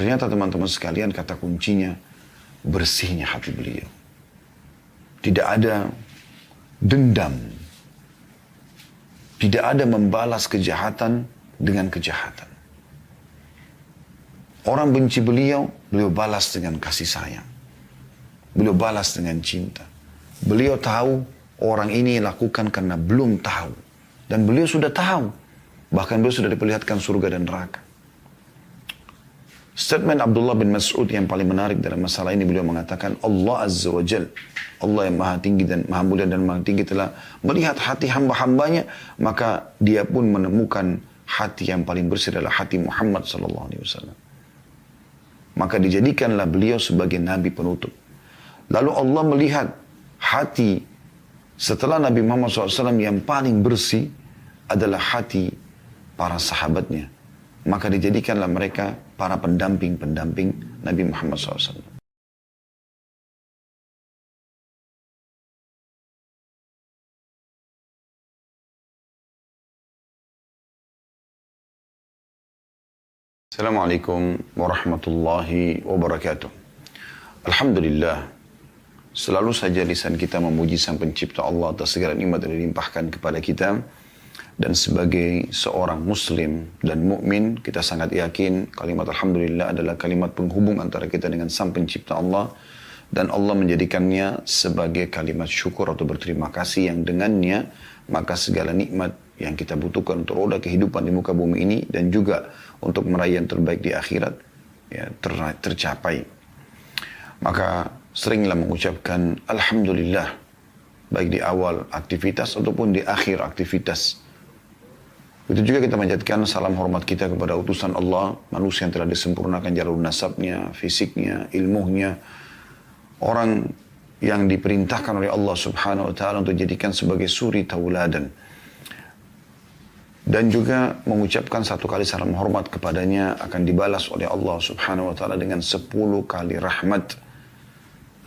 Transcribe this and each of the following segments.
Ternyata teman-teman sekalian kata kuncinya bersihnya hati beliau. Tidak ada dendam. Tidak ada membalas kejahatan dengan kejahatan. Orang benci beliau, beliau balas dengan kasih sayang. Beliau balas dengan cinta. Beliau tahu orang ini lakukan karena belum tahu. Dan beliau sudah tahu. Bahkan beliau sudah diperlihatkan surga dan neraka. Statement Abdullah bin Mas'ud yang paling menarik dalam masalah ini, beliau mengatakan, Allah Azza wa Jal, Allah yang maha tinggi dan maha mulia dan maha tinggi telah melihat hati hamba-hambanya, maka dia pun menemukan hati yang paling bersih adalah hati Muhammad sallallahu alaihi wasallam. Maka dijadikanlah beliau sebagai nabi penutup. Lalu Allah melihat hati setelah Nabi Muhammad SAW yang paling bersih adalah hati para sahabatnya. Maka dijadikanlah mereka para pendamping-pendamping Nabi Muhammad SAW. Assalamualaikum warahmatullahi wabarakatuh. Alhamdulillah, selalu saja lisan kita memuji Sang Pencipta Allah atas segala nikmat yang dilimpahkan kepada kita. Dan sebagai seorang muslim dan mukmin, kita sangat yakin kalimat Alhamdulillah adalah kalimat penghubung antara kita dengan Sang Pencipta Allah. Dan Allah menjadikannya sebagai kalimat syukur atau berterima kasih yang dengannya maka segala nikmat yang kita butuhkan untuk roda kehidupan di muka bumi ini dan juga untuk meraih yang terbaik di akhirat ya, tercapai. Maka seringlah mengucapkan Alhamdulillah baik di awal aktivitas ataupun di akhir aktivitas. Itu juga kita menjadikan salam hormat kita kepada utusan Allah, manusia yang telah disempurnakan jalur nasabnya, fisiknya, ilmunya, orang yang diperintahkan oleh Allah Subhanahu wa taala untuk dijadikan sebagai suri tauladan. Dan juga mengucapkan satu kali salam hormat kepadanya akan dibalas oleh Allah Subhanahu wa taala dengan 10 kali rahmat.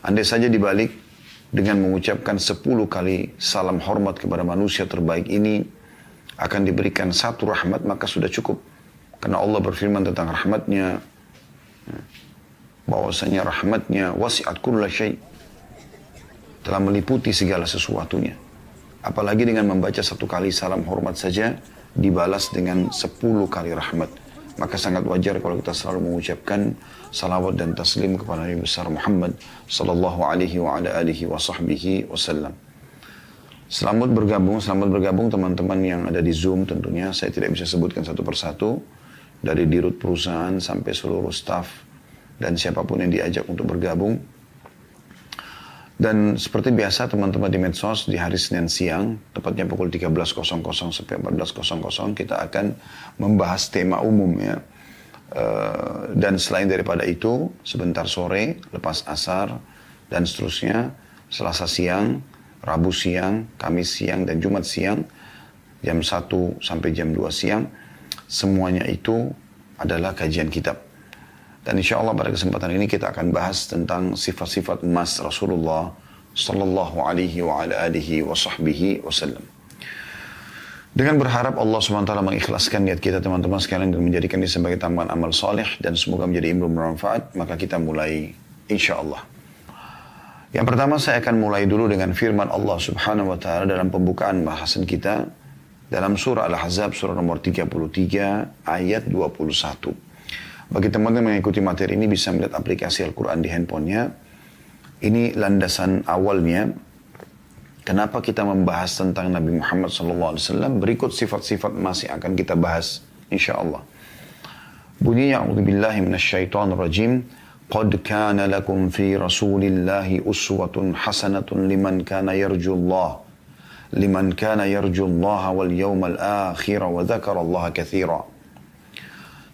Andai saja dibalik dengan mengucapkan 10 kali salam hormat kepada manusia terbaik ini akan diberikan satu rahmat maka sudah cukup. Karena Allah berfirman tentang rahmatnya, bahwasanya rahmatnya wasi'at kulla syai', telah meliputi segala sesuatunya. Apalagi dengan membaca satu kali salam hormat saja dibalas dengan 10 kali rahmat. Maka sangat wajar kalau kita selalu mengucapkan salawat dan taslim kepada Nabi besar Muhammad sallallahu alaihi wa ala alihi wa sahbihi wasallam. Selamat bergabung teman-teman yang ada di Zoom tentunya. Saya tidak bisa sebutkan satu persatu. Dari dirut perusahaan sampai seluruh staf dan siapapun yang diajak untuk bergabung. Dan seperti biasa teman-teman di medsos di hari Senin siang, tepatnya pukul 13.00 sampai 14.00 kita akan membahas tema umum ya. Dan selain daripada itu, sebentar sore, lepas asar dan seterusnya, Selasa siang, Rabu siang, Kamis siang, dan Jumat siang, jam 1 sampai jam 2 siang, semuanya itu adalah kajian kitab. Dan insya Allah pada kesempatan ini kita akan bahas tentang sifat-sifat emas Rasulullah sallallahu alaihi wa ala alihi wa sahbihi wasallam. Dengan berharap Allah SWT mengikhlaskan niat kita teman-teman sekalian dan menjadikan ini sebagai tambahan amal soleh dan semoga menjadi ilmu bermanfaat, maka kita mulai insya Allah. Yang pertama saya akan mulai dulu dengan firman Allah Subhanahu wa taala dalam pembukaan bahasan kita dalam surah Al-Ahzab surah nomor 33 ayat 21. Bagi teman-teman yang mengikuti materi ini bisa melihat aplikasi Al-Quran di handphonenya. Ini landasan awalnya. Kenapa kita membahas tentang Nabi Muhammad SAW. Berikut sifat-sifat masih akan kita bahas. InsyaAllah. Bunyinya, A'udzubillahi minasyaitonirrajim. Qad kana lakum fi rasulillahi uswatun hasanatun liman kana yarjullah. Liman kana yarjullaha wal yawmal akhira wa dzakarallaha katsira.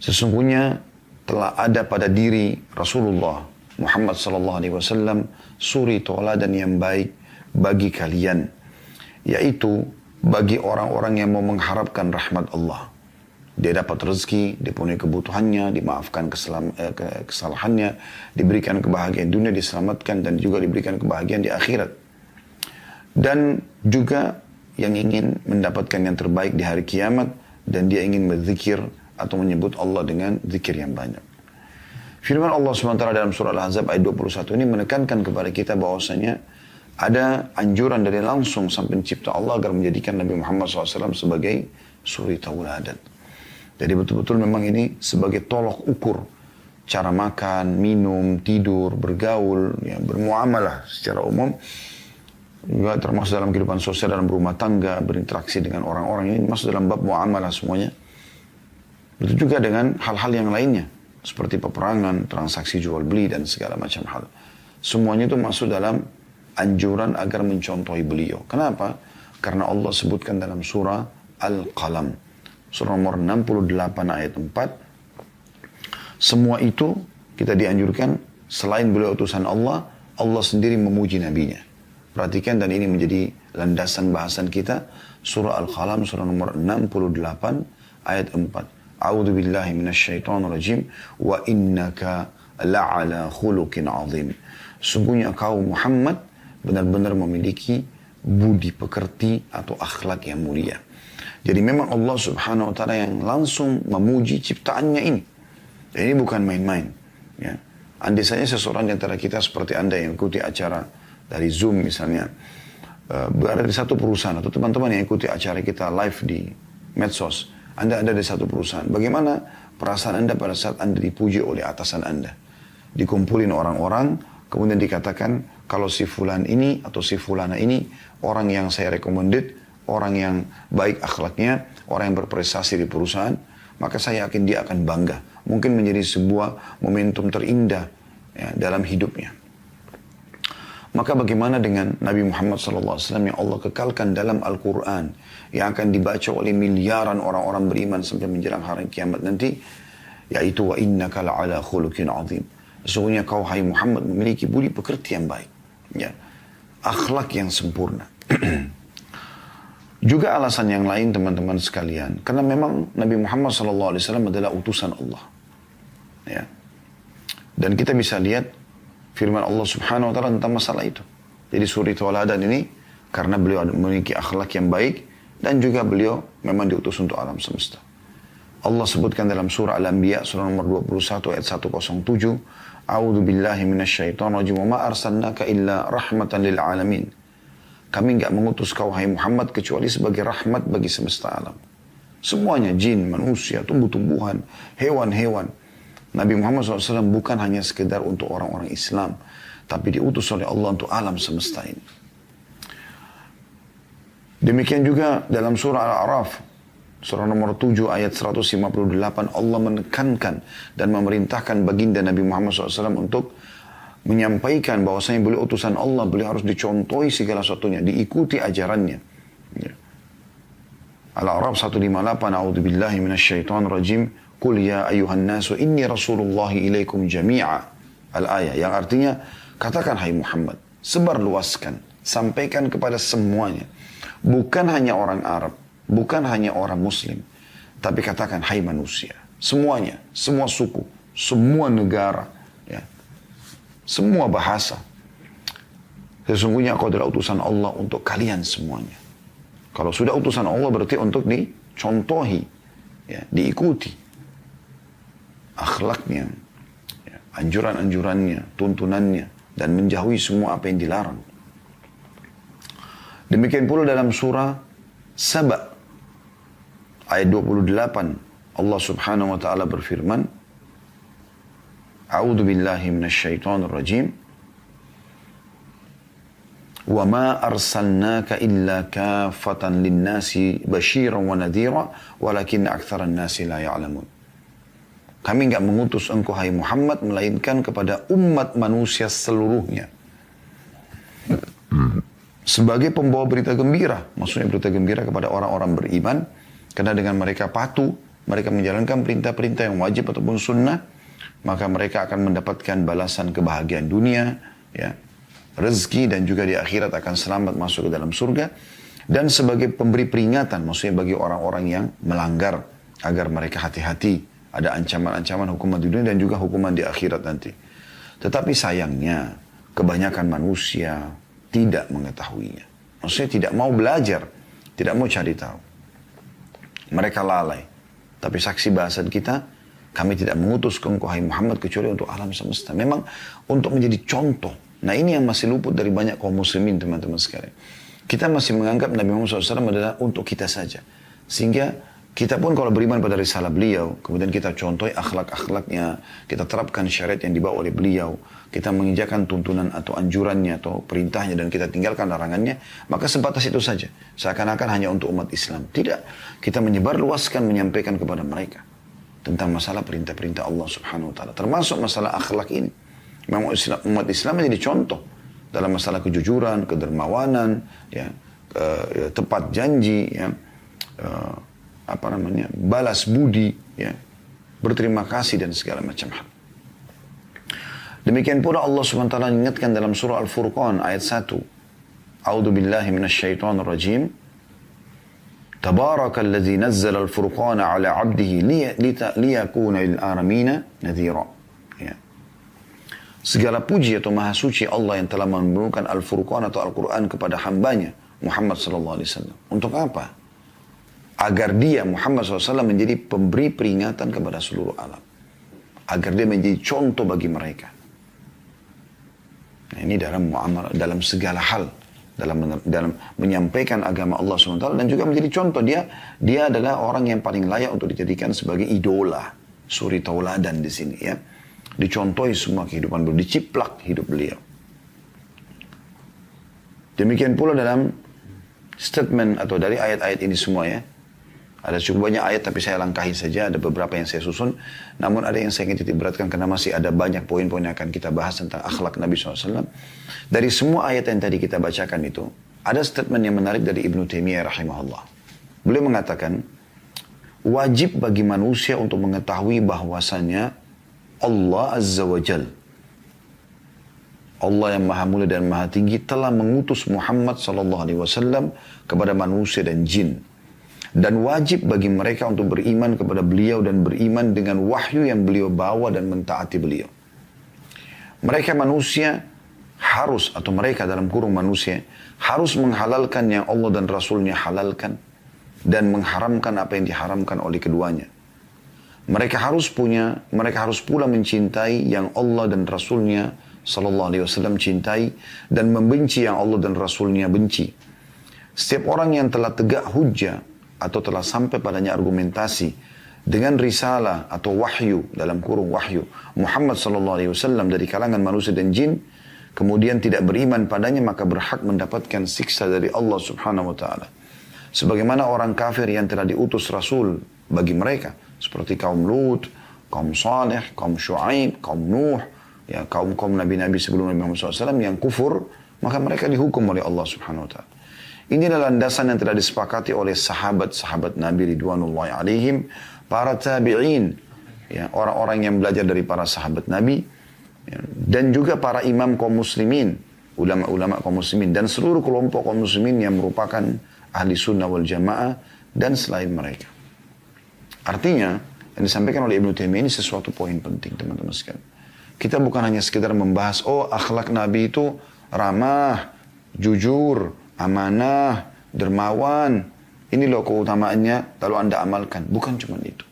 Sesungguhnya telah ada pada diri Rasulullah Muhammad sallallahu alaihi wasallam suri tauladan yang baik bagi kalian, yaitu bagi orang-orang yang mau mengharapkan rahmat Allah. Dia dapat rezeki, dipenuhi kebutuhannya, dimaafkan kesalahannya, diberikan kebahagiaan dunia, diselamatkan dan juga diberikan kebahagiaan di akhirat. Dan juga yang ingin mendapatkan yang terbaik di hari kiamat dan dia ingin berzikir atau menyebut Allah dengan zikir yang banyak. Firman Allah SWT dalam surah Al-Ahzab ayat 21 ini menekankan kepada kita bahwasanya ada anjuran dari langsung sang pencipta Allah agar menjadikan Nabi Muhammad SAW sebagai suri tauladan. Jadi betul-betul memang ini sebagai tolok ukur cara makan, minum, tidur, bergaul, ya, bermuamalah secara umum. Juga termasuk dalam kehidupan sosial, dalam berumah tangga, berinteraksi dengan orang-orang, ini masuk dalam bab muamalah semuanya. Begitu juga dengan hal-hal yang lainnya, seperti peperangan, transaksi jual beli, dan segala macam hal. Semuanya itu masuk dalam anjuran agar mencontohi beliau. Kenapa? Karena Allah sebutkan dalam surah Al-Qalam, surah nomor 68 ayat 4, semua itu kita dianjurkan selain beliau utusan Allah, Allah sendiri memuji nabinya. Perhatikan, dan ini menjadi landasan bahasan kita, surah Al-Qalam, surah nomor 68 ayat 4. A'udzu billahi minasyaitonir rajim wa innaka la'ala khuluqin 'azim. Sungguhnya kau Muhammad benar-benar memiliki budi pekerti atau akhlak yang mulia. Jadi memang Allah Subhanahu wa taala yang langsung memuji ciptaannya ini. Dan ini bukan main-main, ya. Andai saja seseorang di antara kita seperti Anda yang ikuti acara dari Zoom misalnya, berada di satu perusahaan, atau teman-teman yang ikuti acara kita live di medsos, Anda ada di satu perusahaan. Bagaimana perasaan Anda pada saat Anda dipuji oleh atasan Anda? Dikumpulin orang-orang, kemudian dikatakan, kalau si fulan ini atau si fulana ini, orang yang saya recommended, orang yang baik akhlaknya, orang yang berprestasi di perusahaan, maka saya yakin dia akan bangga. Mungkin menjadi sebuah momentum terindah, ya, dalam hidupnya. Maka bagaimana dengan Nabi Muhammad SAW yang Allah kekalkan dalam Al-Quran, yang akan dibaca oleh miliaran orang-orang beriman sampai menjelang hari kiamat nanti, yaitu wa innaka la'ala khuluqin 'azim. Sesungguhnya kau hai Muhammad memiliki budi pekerti yang baik, ya, akhlak yang sempurna. Juga alasan yang lain teman-teman sekalian, karena memang Nabi Muhammad SAW adalah utusan Allah, ya. Dan kita bisa lihat firman Allah Subhanahu wa taala tentang masalah itu. Jadi suri tauladan ini karena beliau memiliki akhlak yang baik dan juga beliau memang diutus untuk alam semesta. Allah sebutkan dalam surah Al-Anbiya surah nomor 21 ayat 107, A'udzu billahi minasyaitonir rajim wa ma arsalnaka illa rahmatan lil alamin. Kami enggak mengutus kau hai Muhammad kecuali sebagai rahmat bagi semesta alam. Semuanya, jin, manusia, tumbuh-tumbuhan, hewan-hewan. Nabi Muhammad SAW bukan hanya sekedar untuk orang-orang Islam, tapi diutus oleh Allah untuk alam semesta ini. Demikian juga dalam surah Al-A'raf, surah nomor 7 ayat 158, Allah menekankan dan memerintahkan baginda Nabi Muhammad SAW untuk menyampaikan bahwasanya beliau utusan Allah, beliau harus dicontohi segala sesuatunya, diikuti ajarannya. Ya. Al-A'raf 158, A'udzubillahi minasyaitonir rajim, Qul ya ayuhan nasu inni rasulullahi ilaikum jami'a. Al-ayah, yang artinya, katakan hai Muhammad, sebarluaskan, sampaikan kepada semuanya. Bukan hanya orang Arab, bukan hanya orang Muslim, tapi katakan hai manusia. Semuanya, semua suku, semua negara, ya. Semua bahasa. Sesungguhnya aku adalah utusan Allah untuk kalian semuanya. Kalau sudah utusan Allah berarti untuk dicontohi, ya, diikuti. Akhlaknya, ya, anjuran-anjurannya, tuntunannya, dan menjauhi semua apa yang dilarang. Demikian pula dalam surah Saba ayat 28 Allah Subhanahu wa taala berfirman, A'udzu billahi minasyaitonir rajim. Wa ma arsalnaka illa kaffatan lin-nasi basyiran wa nadhira walakin aktsaran nasi la ya'lamun. Kami enggak mengutus engkau hai Muhammad melainkan kepada umat manusia seluruhnya. Sebagai pembawa berita gembira, maksudnya berita gembira kepada orang-orang beriman, karena dengan mereka patuh, mereka menjalankan perintah-perintah yang wajib ataupun sunnah, maka mereka akan mendapatkan balasan kebahagiaan dunia, ya, rezeki, dan juga di akhirat akan selamat masuk ke dalam surga. Dan sebagai pemberi peringatan, maksudnya bagi orang-orang yang melanggar, agar mereka hati-hati, ada ancaman-ancaman hukuman di dunia dan juga hukuman di akhirat nanti. Tetapi sayangnya, kebanyakan manusia tidak mengetahuinya. Maksudnya tidak mau belajar, tidak mau cari tahu. Mereka lalai. Tapi saksi bahasan kita, Kami tidak mengutus engkau hai Muhammad kecuali untuk alam semesta. Memang untuk menjadi contoh. Nah ini yang masih luput dari banyak kaum muslimin teman-teman sekalian. Kita masih menganggap Nabi Muhammad SAW adalah untuk kita saja. Sehingga kita pun kalau beriman pada risalah beliau, kemudian kita contoh akhlak-akhlaknya, kita terapkan syariat yang dibawa oleh beliau, kita menginjakan tuntunan atau anjurannya atau perintahnya dan kita tinggalkan larangannya, maka sebatas itu saja. Seakan-akan hanya untuk umat Islam. Tidak. Kita menyebarluaskan, menyampaikan kepada mereka tentang masalah perintah-perintah Allah Subhanahu wa taala, termasuk masalah akhlak ini. Memang umat Islam menjadi contoh dalam masalah kejujuran, kedermawanan, ya, tepat janji, ya, balas budi, ya, berterima kasih dan segala macam hal. Demikian pula Allah Subhanahu wa taala ingatkan dalam surah Al-Furqan ayat 1. A'udzu billahi minasyaitonir rajim. Tabarakalladzi nazzala al-furqana 'ala 'abdihi liyakuna lil alamina nadhira. Ya. Segala puji atau maha suci Allah yang telah menurunkan Al-Furqan atau Al-Quran kepada hambanya Muhammad sallallahu alaihi wasallam. Untuk apa? Agar dia Muhammad SAW menjadi pemberi peringatan kepada seluruh alam. Agar dia menjadi contoh bagi mereka. Nah, ini dalam segala hal. Dalam menyampaikan agama Allah SWT dan juga menjadi contoh. Dia adalah orang yang paling layak untuk dijadikan sebagai idola, suri tauladan di sini, ya. Dicontohi semua kehidupan beliau, diciplak hidup beliau. Demikian pula dalam statement atau dari ayat-ayat ini semua, ya. Ada cukup banyak ayat tapi saya langkahi saja, ada beberapa yang saya susun. Namun ada yang saya ingin titik beratkan karena masih ada banyak poin-poin yang akan kita bahas tentang akhlak Nabi SAW. Dari semua ayat yang tadi kita bacakan itu, ada statement yang menarik dari Ibnu Taimiyah rahimahullah. Beliau mengatakan, wajib bagi manusia untuk mengetahui bahwasannya Allah Azza wa Jal, Allah yang maha mulia dan maha tinggi telah mengutus Muhammad SAW kepada manusia dan jin. Dan wajib bagi mereka untuk beriman kepada beliau dan beriman dengan wahyu yang beliau bawa dan mentaati beliau. Mereka manusia harus, atau mereka dalam kurung manusia, harus menghalalkan yang Allah dan Rasulnya halalkan dan mengharamkan apa yang diharamkan oleh keduanya. Mereka harus pula mencintai yang Allah dan Rasulnya sallallahu alaihi wasallam cintai dan membenci yang Allah dan Rasulnya benci. Setiap orang yang telah tegak hujjah atau telah sampai padanya argumentasi dengan risalah atau wahyu, dalam kurung wahyu, Muhammad SAW dari kalangan manusia dan jin, kemudian tidak beriman padanya, maka berhak mendapatkan siksa dari Allah Subhanahu wa Ta'ala. Sebagaimana orang kafir yang telah diutus Rasul bagi mereka, seperti kaum Lut, kaum Saleh, kaum Shu'aib, kaum Nuh, ya, kaum-kaum nabi-nabi sebelum Nabi Muhammad SAW yang kufur, maka mereka dihukum oleh Allah Subhanahu wa Ta'ala. Inilah landasan yang telah disepakati oleh sahabat-sahabat Nabi Ridwanullahi alaihim, para tabi'in, ya, orang-orang yang belajar dari para sahabat Nabi, ya, dan juga para imam kaum muslimin, ulama-ulama kaum muslimin, dan seluruh kelompok kaum muslimin yang merupakan ahli sunnah wal jamaah, dan selain mereka. Artinya, yang disampaikan oleh Ibnu Taimiyah ini sesuatu poin penting, teman-teman sekalian. Kita bukan hanya sekedar membahas, akhlak Nabi itu ramah, jujur, amanah, dermawan, ini loh keutamaannya, lalu Anda amalkan. Bukan cuma itu.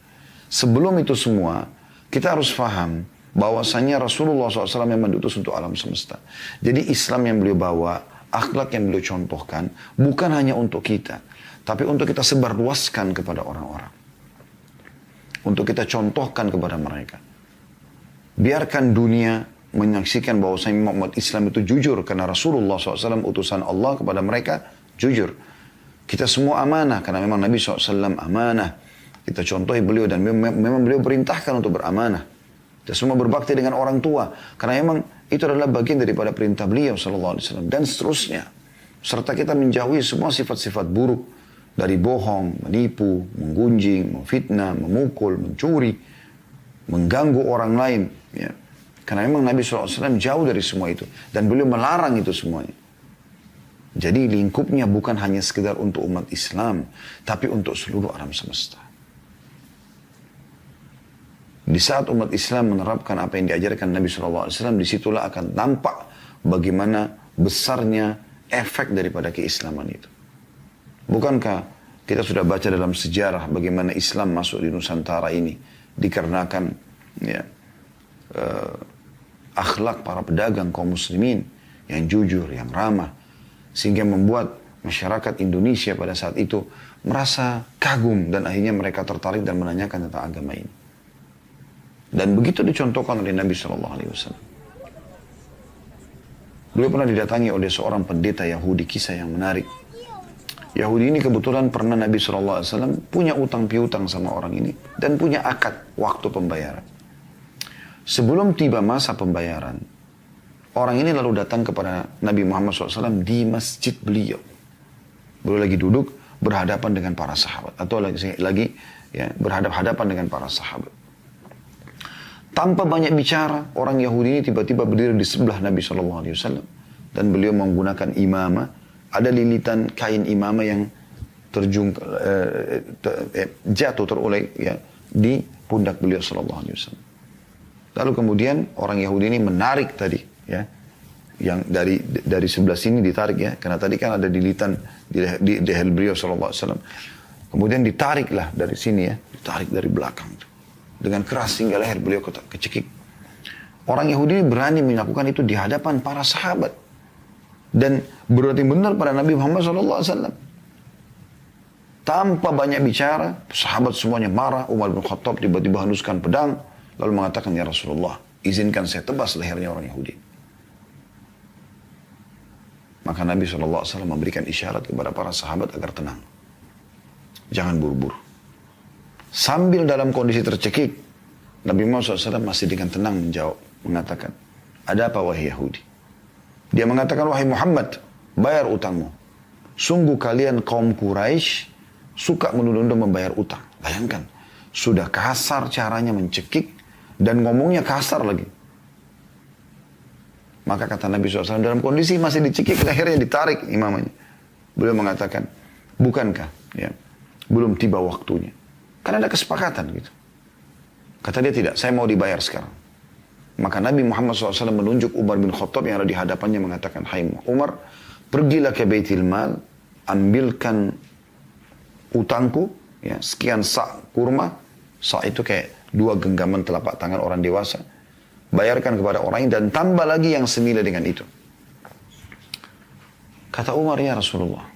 Sebelum itu semua, kita harus faham bahwasanya Rasulullah SAW memang diutus untuk alam semesta. Jadi Islam yang beliau bawa, akhlak yang beliau contohkan, bukan hanya untuk kita, tapi untuk kita sebarluaskan kepada orang-orang. Untuk kita contohkan kepada mereka. Biarkan dunia menyaksikan bahwasanya umat Islam itu jujur karena Rasulullah SAW utusan Allah kepada mereka jujur. Kita semua amanah karena memang Nabi SAW amanah. Kita contohi beliau dan memang beliau perintahkan untuk beramanah. Kita semua berbakti dengan orang tua karena memang itu adalah bagian daripada perintah beliau SAW dan seterusnya. Serta kita menjauhi semua sifat-sifat buruk dari bohong, menipu, menggunjing, memfitnah, memukul, mencuri, mengganggu orang lain, ya. Karena memang Nabi SAW jauh dari semua itu. Dan beliau melarang itu semuanya. Jadi lingkupnya bukan hanya sekedar untuk umat Islam. Tapi untuk seluruh alam semesta. Di saat umat Islam menerapkan apa yang diajarkan Nabi SAW, disitulah akan nampak bagaimana besarnya efek daripada keislaman itu. Bukankah kita sudah baca dalam sejarah bagaimana Islam masuk di Nusantara ini. dikarenakan ya, akhlak para pedagang kaum muslimin yang jujur, yang ramah, sehingga membuat masyarakat Indonesia pada saat itu merasa kagum dan akhirnya mereka tertarik dan menanyakan tentang agama ini. Dan begitu dicontohkan oleh Nabi Shallallahu Alaihi Wasallam. Beliau pernah didatangi oleh seorang pendeta Yahudi, kisah yang menarik. Yahudi ini kebetulan pernah Nabi Shallallahu Alaihi Wasallam punya utang piutang sama orang ini dan punya akad waktu pembayaran. Sebelum tiba masa pembayaran, orang ini lalu datang kepada Nabi Muhammad SAW di masjid beliau. Beliau lagi duduk berhadapan dengan para sahabat. Atau lagi ya, berhadap-hadapan dengan para sahabat. Tanpa banyak bicara, orang Yahudi ini tiba-tiba berdiri di sebelah Nabi SAW. Dan beliau menggunakan imamah. Ada lilitan kain imamah yang jatuh terulai ya, di pundak beliau SAW. Lalu kemudian orang Yahudi ini menarik tadi, ya, yang dari sebelah sini ditarik ya, karena tadi kan ada lilitan di leher beliau Sallallahu Alaihi Wasallam. Kemudian ditariklah dari sini ya, ditarik dari belakang itu dengan keras hingga leher beliau kecekik. Orang Yahudi ini berani melakukan itu di hadapan para sahabat dan berarti benar pada Nabi Muhammad Sallallahu Alaihi Wasallam. Tanpa banyak bicara, sahabat semuanya marah. Umar bin Khattab tiba-tiba henuskan pedang. Lalu mengatakan, ya Rasulullah, izinkan saya tebas lehernya orang Yahudi. Maka Nabi SAW memberikan isyarat kepada para sahabat agar tenang. Jangan buru-buru. Sambil dalam kondisi tercekik, Nabi Muhammad SAW masih dengan tenang menjawab. Mengatakan, ada apa wahai Yahudi? Dia mengatakan, wahai Muhammad, bayar utangmu. Sungguh kalian kaum Quraisy suka menunda-nunda membayar utang. Bayangkan, sudah kasar caranya mencekik, dan ngomongnya kasar lagi. Maka kata Nabi SAW, dalam kondisi masih dicekik, akhirnya ditarik imamanya. Beliau mengatakan, bukankah ya, belum tiba waktunya? Karena ada kesepakatan gitu. Kata dia tidak, saya mau dibayar sekarang. Maka Nabi Muhammad SAW menunjuk Umar bin Khattab yang ada di hadapannya mengatakan, hai Umar, pergilah ke Baitul Mal, ambilkan utangku, ya, sekian sa' kurma. Sa' itu kayak 2 genggaman telapak tangan orang dewasa. Bayarkan kepada orang ini dan tambah lagi yang senilai dengan itu. Kata Umar, ya Rasulullah,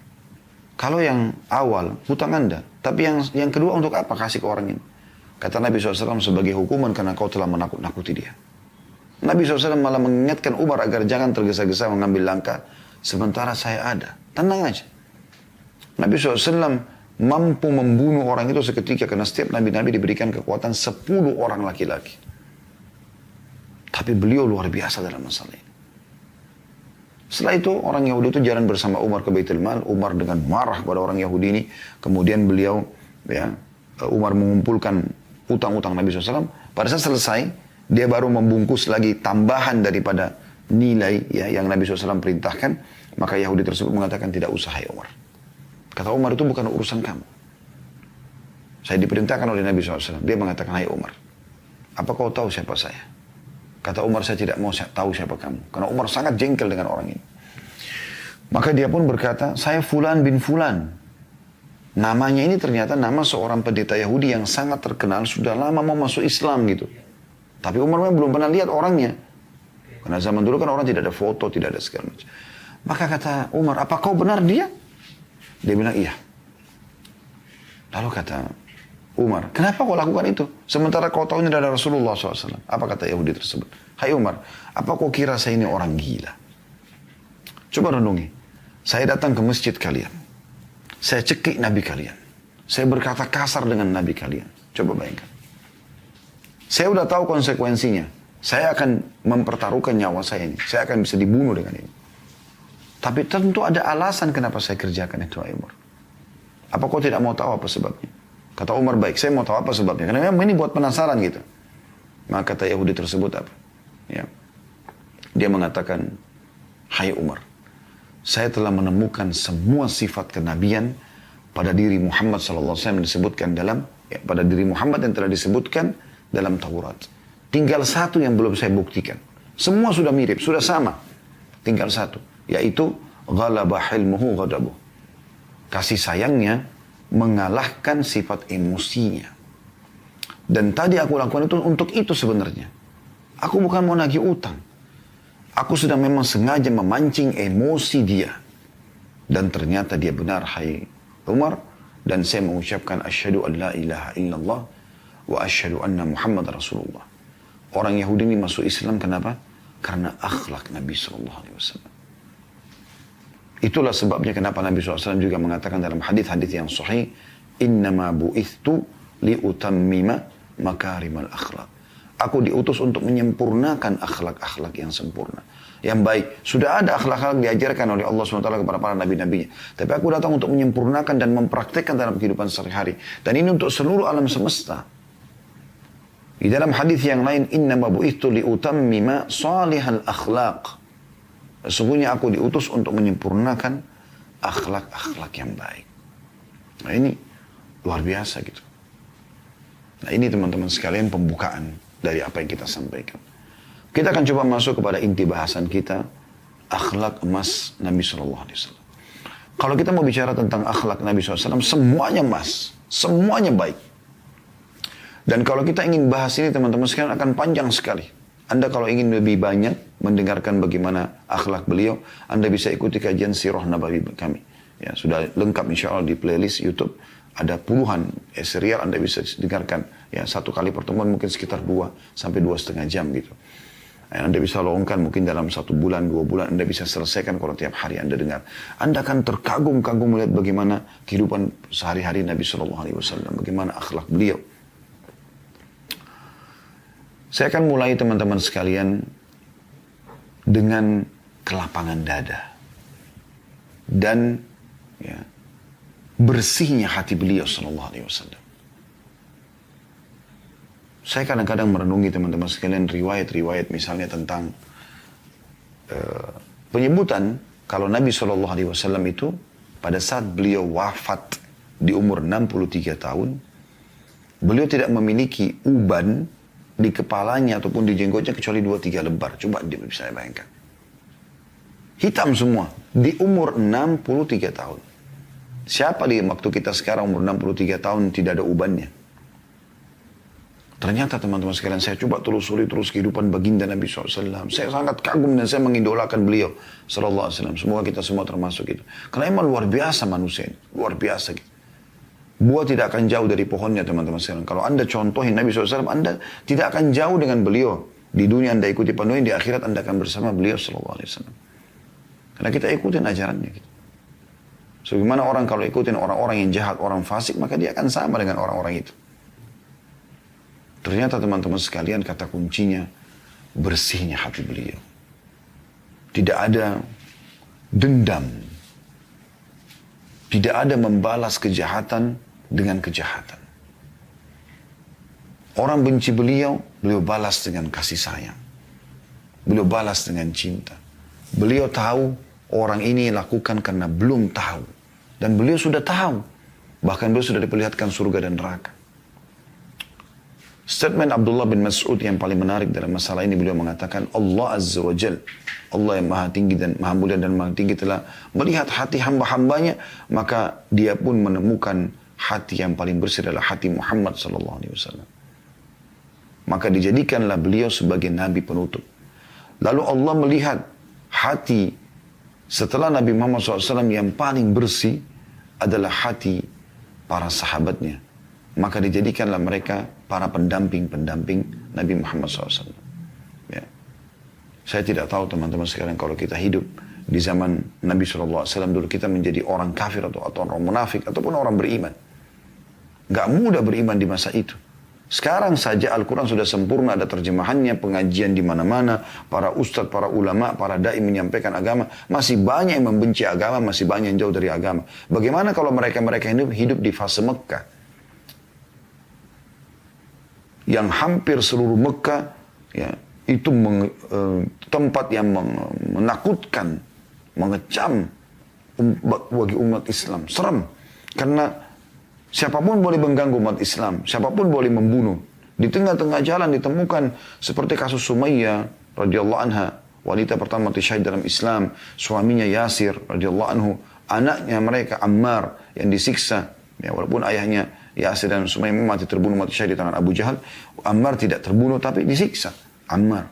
kalau yang awal hutang Anda, tapi yang kedua untuk apa kasih ke orang ini? Kata Nabi SAW, sebagai hukuman karena kau telah menakut-nakuti dia. Nabi SAW malah mengingatkan Umar agar jangan tergesa-gesa mengambil langkah sementara saya ada. Tenang aja. Nabi SAW mampu membunuh orang itu seketika karena setiap nabi-nabi diberikan kekuatan 10 orang laki-laki. Tapi beliau luar biasa dalam masalah ini. Setelah itu orang Yahudi itu jalan bersama Umar ke Baitul Mal. Umar dengan marah pada orang Yahudi ini. Kemudian beliau, ya, Umar mengumpulkan utang-utang Nabi SAW. Pada saat selesai, dia baru membungkus lagi tambahan daripada nilai ya, yang Nabi SAW perintahkan. Maka Yahudi tersebut mengatakan, tidak usah hai Umar. Kata Umar, itu bukan urusan kamu. Saya diperintahkan oleh Nabi SAW. Dia mengatakan, hai Umar, apa kau tahu siapa saya? Kata Umar, saya tidak mau tahu siapa kamu. Karena Umar sangat jengkel dengan orang ini. Maka dia pun berkata, saya Fulan bin Fulan. Namanya ini ternyata nama seorang pendeta Yahudi yang sangat terkenal. Sudah lama mau masuk Islam gitu. Tapi Umar belum pernah lihat orangnya. Karena zaman dulu kan orang tidak ada foto, tidak ada segala macam. Maka kata Umar, apa kau benar dia? Dia bilang, iya. Lalu kata Umar, kenapa kau lakukan itu? Sementara kau tahu ini adalah Rasulullah SAW. Apa kata Yahudi tersebut? Hai Umar, apa kau kira saya ini orang gila? Coba renungi. Saya datang ke masjid kalian. Saya cekik Nabi kalian. Saya berkata kasar dengan Nabi kalian. Coba bayangkan. Saya udah tahu konsekuensinya. Saya akan mempertaruhkan nyawa saya ini. Saya akan bisa dibunuh dengan ini. Tapi tentu ada alasan kenapa saya kerjakan itu, Umar. Apa kau tidak mau tahu apa sebabnya? Kata Umar, baik, saya mau tahu apa sebabnya. Karena memang ini buat penasaran gitu. Maka kata Yahudi tersebut apa? Ya. Dia mengatakan, hai Umar, saya telah menemukan semua sifat kenabian pada diri Muhammad SAW disebutkan dalam, ya, pada diri Muhammad yang telah disebutkan dalam Taurat. Tinggal satu yang belum saya buktikan. Semua sudah mirip, sudah sama. Tinggal satu. Yaitu ghalaba hilmuhu ghadabuh. Kasih sayangnya mengalahkan sifat emosinya. Dan tadi aku lakukan itu untuk itu sebenarnya. Aku bukan mau nagih utang. Aku sudah memang sengaja memancing emosi dia. Dan ternyata dia benar, hai Umar. Dan saya mengucapkan asyhadu an la ilaha illallah wa asyhadu anna Muhammad Rasulullah. Orang Yahudi ini masuk Islam kenapa? Karena akhlak Nabi SAW. Itulah sebabnya kenapa Nabi SAW juga mengatakan dalam hadis-hadis yang sahih, innama bu'ithtu liutammima makarimal akhlak. Aku diutus untuk menyempurnakan akhlak-akhlak yang sempurna. Yang baik. Sudah ada akhlak-akhlak diajarkan oleh Allah SWT kepada para nabi-nabinya. Tapi aku datang untuk menyempurnakan dan mempraktekkan dalam kehidupan sehari-hari. Dan ini untuk seluruh alam semesta. Di dalam hadis yang lain, innama bu'ithtu liutammima salihal akhlaq. Sesungguhnya aku diutus untuk menyempurnakan akhlak-akhlak yang baik. Nah ini luar biasa gitu. Nah ini teman-teman sekalian pembukaan dari apa yang kita sampaikan. Kita akan coba masuk kepada inti bahasan kita, akhlak emas Nabi SAW. Kalau kita mau bicara tentang akhlak Nabi SAW, semuanya emas, semuanya baik. Dan kalau kita ingin bahas ini teman-teman sekalian akan panjang sekali. Anda kalau ingin lebih banyak mendengarkan bagaimana akhlak beliau, Anda bisa ikuti kajian sirah Nabawi kami. Ya, sudah lengkap insya Allah di playlist YouTube. Ada puluhan serial Anda bisa dengarkan. Ya, satu kali pertemuan mungkin sekitar 2 sampai 2,5 jam gitu. Anda bisa lowongkan mungkin dalam 1 bulan, 2 bulan Anda bisa selesaikan kalau tiap hari Anda dengar. Anda akan terkagum-kagum melihat bagaimana kehidupan sehari-hari Nabi SAW. Bagaimana akhlak beliau. Saya akan mulai teman-teman sekalian dengan kelapangan dada. Dan ya, bersihnya hati beliau SAW. Saya kadang-kadang merenungi teman-teman sekalian riwayat-riwayat misalnya tentang penyebutan kalau Nabi SAW itu pada saat beliau wafat di umur 63 tahun, beliau tidak memiliki uban di kepalanya ataupun di jenggotnya kecuali 2-3 lembar. Coba bisa bayangkan. Hitam semua di umur 63 tahun. Siapa di waktu kita sekarang umur 63 tahun tidak ada ubannya? Ternyata teman-teman sekalian saya coba telusuri terus kehidupan baginda Nabi SAW. Saya sangat kagum dan saya mengidolakan beliau SAW. Semoga kita semua termasuk itu. Karena emang luar biasa manusia ini. Luar biasa gitu. Buah tidak akan jauh dari pohonnya teman-teman sekalian. Kalau Anda contohin Nabi SAW, Anda tidak akan jauh dengan beliau. Di dunia Anda ikuti penuhin, di akhirat Anda akan bersama beliau SAW. Karena kita ikutin ajarannya gitu. Sebagaimana orang kalau ikutin orang-orang yang jahat, orang fasik, maka dia akan sama dengan orang-orang itu. Ternyata teman-teman sekalian kata kuncinya bersihnya hati beliau. Tidak ada dendam. Tidak ada membalas kejahatan dengan kejahatan. Orang benci beliau, beliau balas dengan kasih sayang. Beliau balas dengan cinta. Beliau tahu orang ini lakukan karena belum tahu. Dan beliau sudah tahu. Bahkan beliau sudah diperlihatkan surga dan neraka. Statement Abdullah bin Mas'ud yang paling menarik dalam masalah ini, beliau mengatakan Allah Azza wa Jal, Allah yang maha tinggi dan maha mulia dan maha tinggi telah melihat hati hamba-hambanya, maka dia pun menemukan hati yang paling bersih adalah hati Muhammad SAW. Maka dijadikanlah beliau sebagai nabi penutup. Lalu Allah melihat hati setelah Nabi Muhammad SAW yang paling bersih adalah hati para sahabatnya. Maka dijadikanlah mereka para pendamping-pendamping Nabi Muhammad SAW. Ya. Saya tidak tahu teman-teman sekarang kalau kita hidup di zaman Nabi SAW dulu kita menjadi orang kafir atau orang munafik ataupun orang beriman. Gak mudah beriman di masa itu. Sekarang saja Al-Quran sudah sempurna, ada terjemahannya, pengajian di mana-mana, para ustadz, para ulama, para dai menyampaikan agama. Masih banyak yang membenci agama, masih banyak yang jauh dari agama. Bagaimana kalau mereka-mereka hidup di fase Mekah? Yang hampir seluruh Mekah ya, itu tempat yang menakutkan, mengecam bagi umat Islam. Serem. Karena siapapun boleh mengganggu umat Islam. Siapapun boleh membunuh. Di tengah-tengah jalan ditemukan seperti kasus Sumayyah radhiyallahu anha. Wanita pertama mati syahid dalam Islam. Suaminya Yasir radhiyallahu anhu. Anaknya mereka Ammar yang disiksa. Ya, walaupun ayahnya Yasir dan Sumaimah mati terbunuh, mati syahid di tangan Abu Jahal. Ammar tidak terbunuh tapi disiksa. Ammar.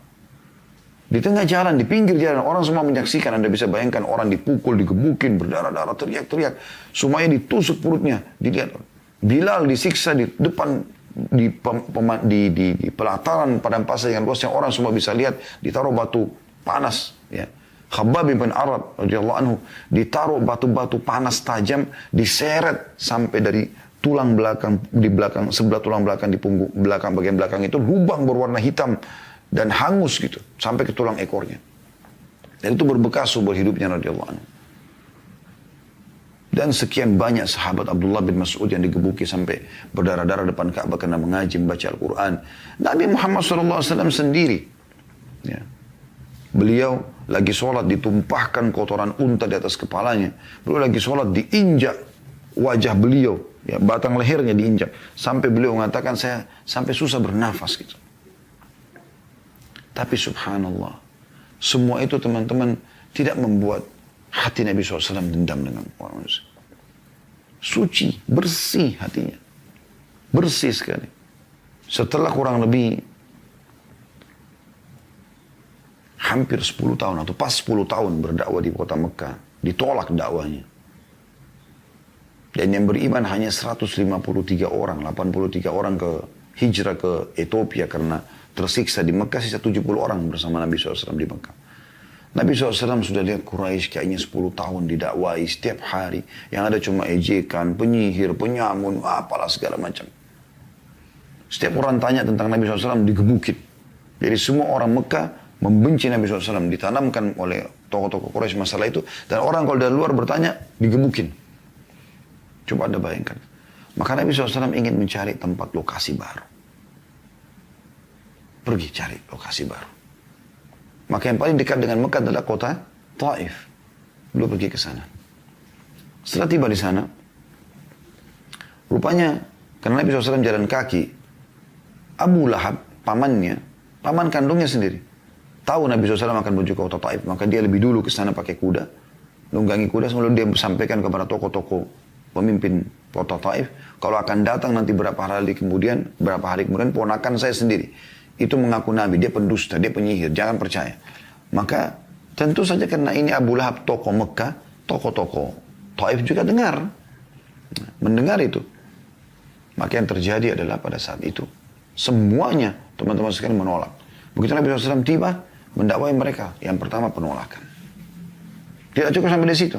Di tengah jalan, di pinggir jalan, orang semua menyaksikan. Anda bisa bayangkan orang dipukul, digebukin, berdarah-darah, teriak-teriak. Sumayyah ditusuk perutnya. Dilihat. Bilal disiksa di depan, di pelataran padang pasir yang luas yang orang semua bisa lihat. Ditaruh batu panas. Ya. Khabbab bin Arad radhiyallahu anhu ditaruh batu-batu panas tajam, diseret sampai dari tulang belakang, di belakang, sebelah tulang belakang di punggung belakang, bagian belakang itu lubang berwarna hitam dan hangus gitu sampai ke tulang ekornya. Dan itu berbekas seumur hidupnya radhiyallahu anhu. Dan sekian banyak sahabat Abdullah bin Mas'ud yang digebuki sampai berdarah-darah depan Ka'bah karena mengaji membaca Al-Quran. Nabi Muhammad SAW sendiri, ya, beliau lagi sholat ditumpahkan kotoran unta di atas kepalanya. Beliau lagi sholat diinjak wajah beliau, ya, batang lehernya diinjak. Sampai beliau mengatakan saya sampai susah bernafas gitu. Tapi subhanallah, semua itu teman-teman tidak membuat hati Nabi SAW dendam dengan orang manusia. Suci, bersih hatinya. Bersih sekali. Setelah kurang lebih hampir 10 tahun atau pas 10 tahun berdakwah di kota Mekah, ditolak dakwanya. Dan yang beriman hanya 153 orang, 83 orang ke hijrah ke Ethiopia karena tersiksa di Mekah, sisa 70 orang bersama Nabi SAW di Mekah. Nabi SAW sudah lihat Quraisy kayaknya 10 tahun didakwai setiap hari. Yang ada cuma ejekan, penyihir, penyamun, apalah segala macam. Setiap orang tanya tentang Nabi SAW digebukin. Jadi semua orang Mekah membenci Nabi SAW. Ditanamkan oleh tokoh-tokoh Quraisy masalah itu. Dan orang kalau dari luar bertanya digebukin. Coba Anda bayangkan. Maka Nabi SAW ingin mencari tempat lokasi baru. Pergi cari lokasi baru. Maka yang paling dekat dengan Mekah adalah kota Taif. Beliau pergi ke sana. Setelah tiba di sana, rupanya karena Nabi SAW jalan kaki, Abu Lahab, paman kandungnya sendiri, tahu Nabi SAW akan menuju ke kota Taif, maka dia lebih dulu ke sana pakai kuda, nunggangi kuda, sebelum dia sampaikan kepada tokoh-tokoh pemimpin kota Taif, kalau akan datang nanti berapa hari kemudian, ponakan saya sendiri. Itu mengaku Nabi, dia pendusta, dia penyihir, jangan percaya. Maka tentu saja karena ini Abu Lahab tokoh Mekah, tokoh-tokoh Taif juga mendengar itu. Maka yang terjadi adalah pada saat itu, semuanya teman-teman sekalian menolak. Begitu Nabi SAW tiba, mendakwai mereka, yang pertama penolakan. Tidak cukup sampai di situ.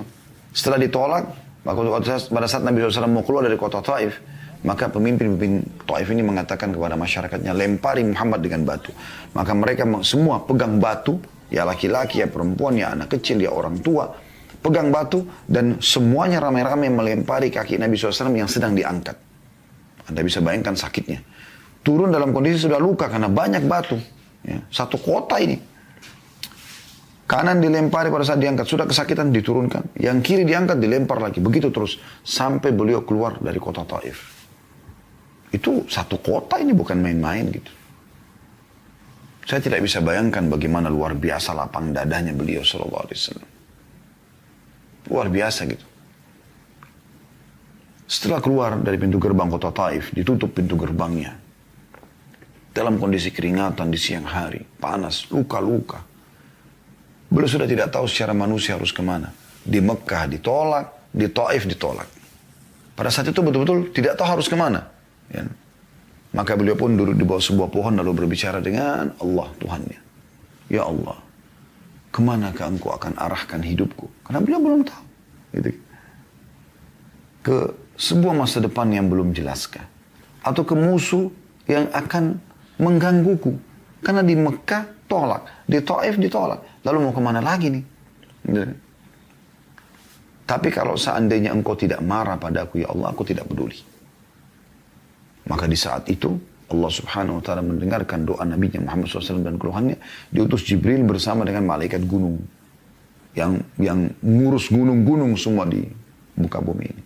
Setelah ditolak, pada saat Nabi SAW mau keluar dari kota Taif, maka pemimpin Taif ini mengatakan kepada masyarakatnya, lempari Muhammad dengan batu. Maka mereka semua pegang batu, ya laki-laki, ya perempuan, ya anak kecil, ya orang tua, pegang batu, dan semuanya ramai-ramai melempari kaki Nabi SAW yang sedang diangkat. Anda bisa bayangkan sakitnya. Turun dalam kondisi sudah luka karena banyak batu. Ya, satu kota ini. Kanan dilempari pada saat diangkat, sudah kesakitan diturunkan. Yang kiri diangkat, dilempar lagi. Begitu terus, sampai beliau keluar dari kota Taif. Itu satu kota ini bukan main-main gitu. Saya tidak bisa bayangkan bagaimana luar biasa lapang dadanya beliau sallallahu alaihi wasallam. Luar biasa gitu. Setelah keluar dari pintu gerbang kota Taif, ditutup pintu gerbangnya. Dalam kondisi keringatan di siang hari, panas, luka-luka. Beliau sudah tidak tahu secara manusia harus kemana. Di Mekah ditolak, di Taif ditolak. Pada saat itu betul-betul tidak tahu harus kemana. Ya. Maka beliau pun duduk di bawah sebuah pohon lalu berbicara dengan Allah Tuhannya. Ya Allah, kemanakah engkau akan arahkan hidupku? Karena beliau belum tahu. Gitu. Ke sebuah masa depan yang belum jelaskan. Atau ke musuh yang akan menggangguku. Karena di Mekah tolak, di Taif ditolak. Lalu mau kemana lagi nih? Gitu. Tapi kalau seandainya engkau tidak marah padaku, ya Allah, aku tidak peduli. Maka di saat itu Allah Subhanahu wa taala mendengarkan doa Nabi Muhammad SAW dan keluhannya, diutus Jibril bersama dengan malaikat gunung yang ngurus gunung-gunung semua di muka bumi ini.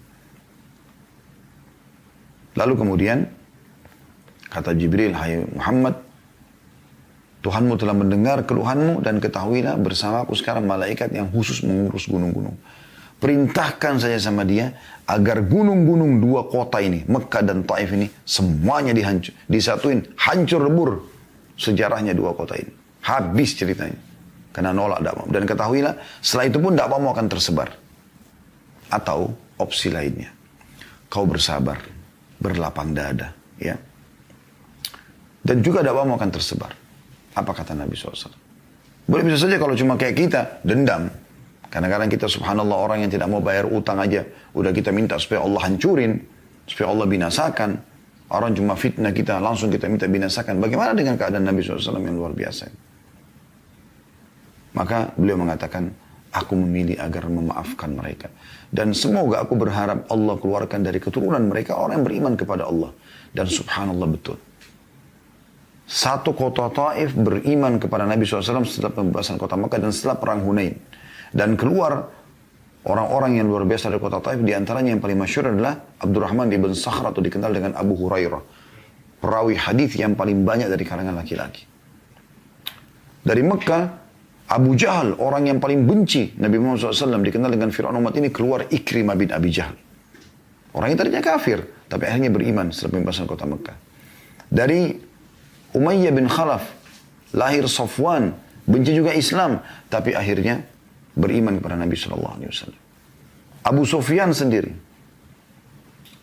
Lalu kemudian kata Jibril, hai Muhammad, Tuhanmu telah mendengar keluhanmu dan ketahuilah bersamaku sekarang malaikat yang khusus mengurus gunung-gunung. perintahkan saja sama dia agar gunung-gunung dua kota ini, Mekah dan Taif ini, semuanya disatuin, hancur lebur sejarahnya dua kota ini. Habis ceritanya. Karena nolak dakwah. Dan ketahuilah, setelah itu pun dakwahmu akan tersebar. Atau opsi lainnya, kau bersabar, berlapang dada, ya. Dan juga dakwahmu akan tersebar. Apa kata Nabi SAW? Boleh bisa saja kalau cuma kayak kita, dendam. Kadang-kadang kita subhanallah orang yang tidak mau bayar utang aja. Udah kita minta supaya Allah hancurin. Supaya Allah binasakan. Orang cuma fitnah kita, langsung kita minta binasakan. Bagaimana dengan keadaan Nabi SAW yang luar biasa? Maka beliau mengatakan, aku memilih agar memaafkan mereka. Dan semoga aku berharap Allah keluarkan dari keturunan mereka orang yang beriman kepada Allah. Dan subhanallah betul. Satu kota Taif beriman kepada Nabi SAW setelah pembebasan kota Mekah dan setelah perang Hunain. Dan keluar orang-orang yang luar biasa dari kota Taif. Di antaranya yang paling masyhur adalah Abdurrahman ibn Sakhr atau dikenal dengan Abu Hurairah. Perawi hadis yang paling banyak dari kalangan laki-laki. Dari Mekah, Abu Jahal, orang yang paling benci Nabi Muhammad SAW, dikenal dengan Fir'aun umat ini, keluar Ikrimah bin Abi Jahal. Orang yang tadinya kafir, tapi akhirnya beriman setelah pembebasan kota Mekah. Dari Umayyah bin Khalaf, lahir Safwan, benci juga Islam, tapi akhirnya beriman kepada Nabi SAW. Abu Sufyan sendiri,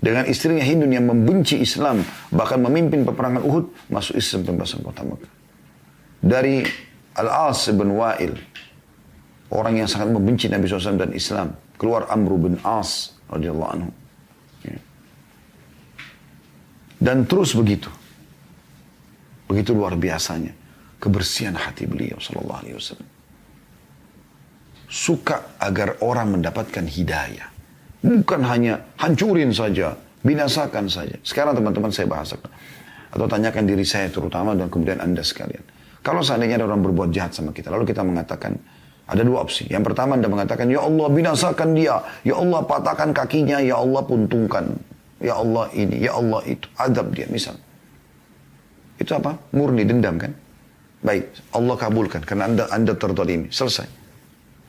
dengan istrinya Hindun yang membenci Islam, bahkan memimpin peperangan Uhud, masuk Islam pembebasan kota Mekah. Dari Al-As bin Wa'il, orang yang sangat membenci Nabi SAW dan Islam, keluar Amr bin As radhiyallahu anhu. Dan terus begitu. Begitu luar biasanya kebersihan hati beliau sallallahu alaihi wasallam. Suka agar orang mendapatkan hidayah. Bukan hanya hancurin saja, binasakan saja. Sekarang teman-teman saya bahasakan. Atau tanyakan diri saya terutama dan kemudian Anda sekalian. Kalau seandainya ada orang berbuat jahat sama kita, lalu kita mengatakan, ada dua opsi. Yang pertama Anda mengatakan, ya Allah binasakan dia. Ya Allah patahkan kakinya. Ya Allah puntungkan. Ya Allah ini, ya Allah itu. Adab dia misal. Itu apa? Murni dendam kan? Baik, Allah kabulkan karena anda terzalimi. Selesai.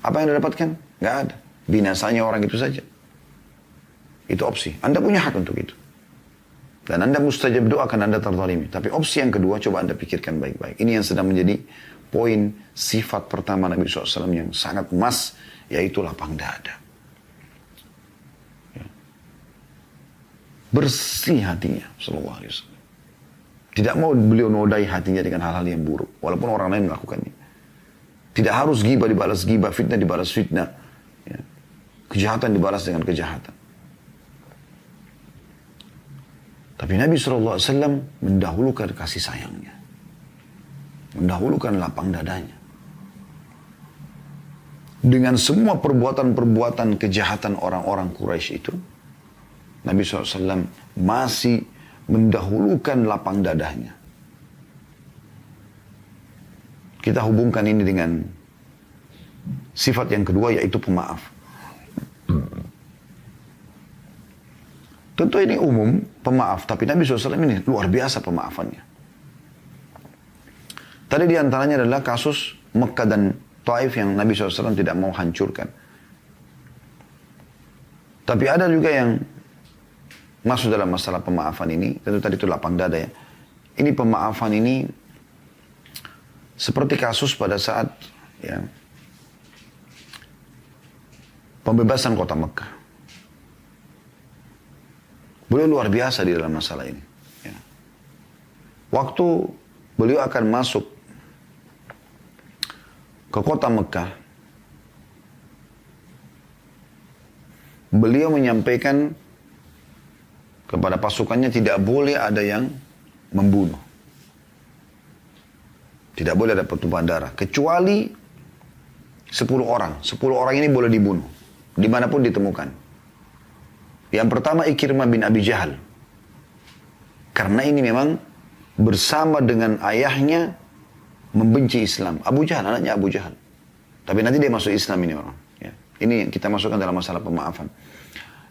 Apa yang Anda dapatkan? Nggak ada. Binasanya orang itu saja. Itu opsi. Anda punya hak untuk itu. Dan Anda mustajab doa karena Anda terzalimi. Tapi opsi yang kedua coba Anda pikirkan baik-baik. Ini yang sedang menjadi poin sifat pertama Nabi SAW yang sangat emas, yaitu lapang dada. Bersih hatinya sallallahu alaihi wasallam. Tidak mau beliau nodai hatinya dengan hal-hal yang buruk. Walaupun orang lain melakukannya. Tidak harus ghibah dibalas ghibah, fitnah dibalas fitnah. Ya. Kejahatan dibalas dengan kejahatan. Tapi Nabi SAW mendahulukan kasih sayangnya. Mendahulukan lapang dadanya. Dengan semua perbuatan-perbuatan kejahatan orang-orang Quraisy itu, Nabi SAW masih mendahulukan lapang dadanya. Kita hubungkan ini dengan sifat yang kedua, yaitu pemaaf. Tentu ini umum, pemaaf. Tapi Nabi SAW ini luar biasa pemaafannya. Tadi diantaranya adalah kasus Mekah dan Taif yang Nabi SAW tidak mau hancurkan. Tapi ada juga yang masuk dalam masalah pemaafan ini, tentu tadi itu lapang dada ya. Ini pemaafan ini seperti kasus pada saat ya, pembebasan kota Mekah. Beliau luar biasa di dalam masalah ini. Ya. Waktu beliau akan masuk ke kota Mekah, beliau menyampaikan kepada pasukannya tidak boleh ada yang membunuh. Tidak boleh ada pertumpahan darah. Kecuali 10 orang. 10 orang ini boleh dibunuh. Dimanapun ditemukan. Yang pertama Ikrimah bin Abi Jahal. Karena ini memang bersama dengan ayahnya membenci Islam. Abu Jahal, anaknya Abu Jahal. Tapi nanti dia masuk Islam ini orang. Ya. Ini yang kita masukkan dalam masalah pemaafan.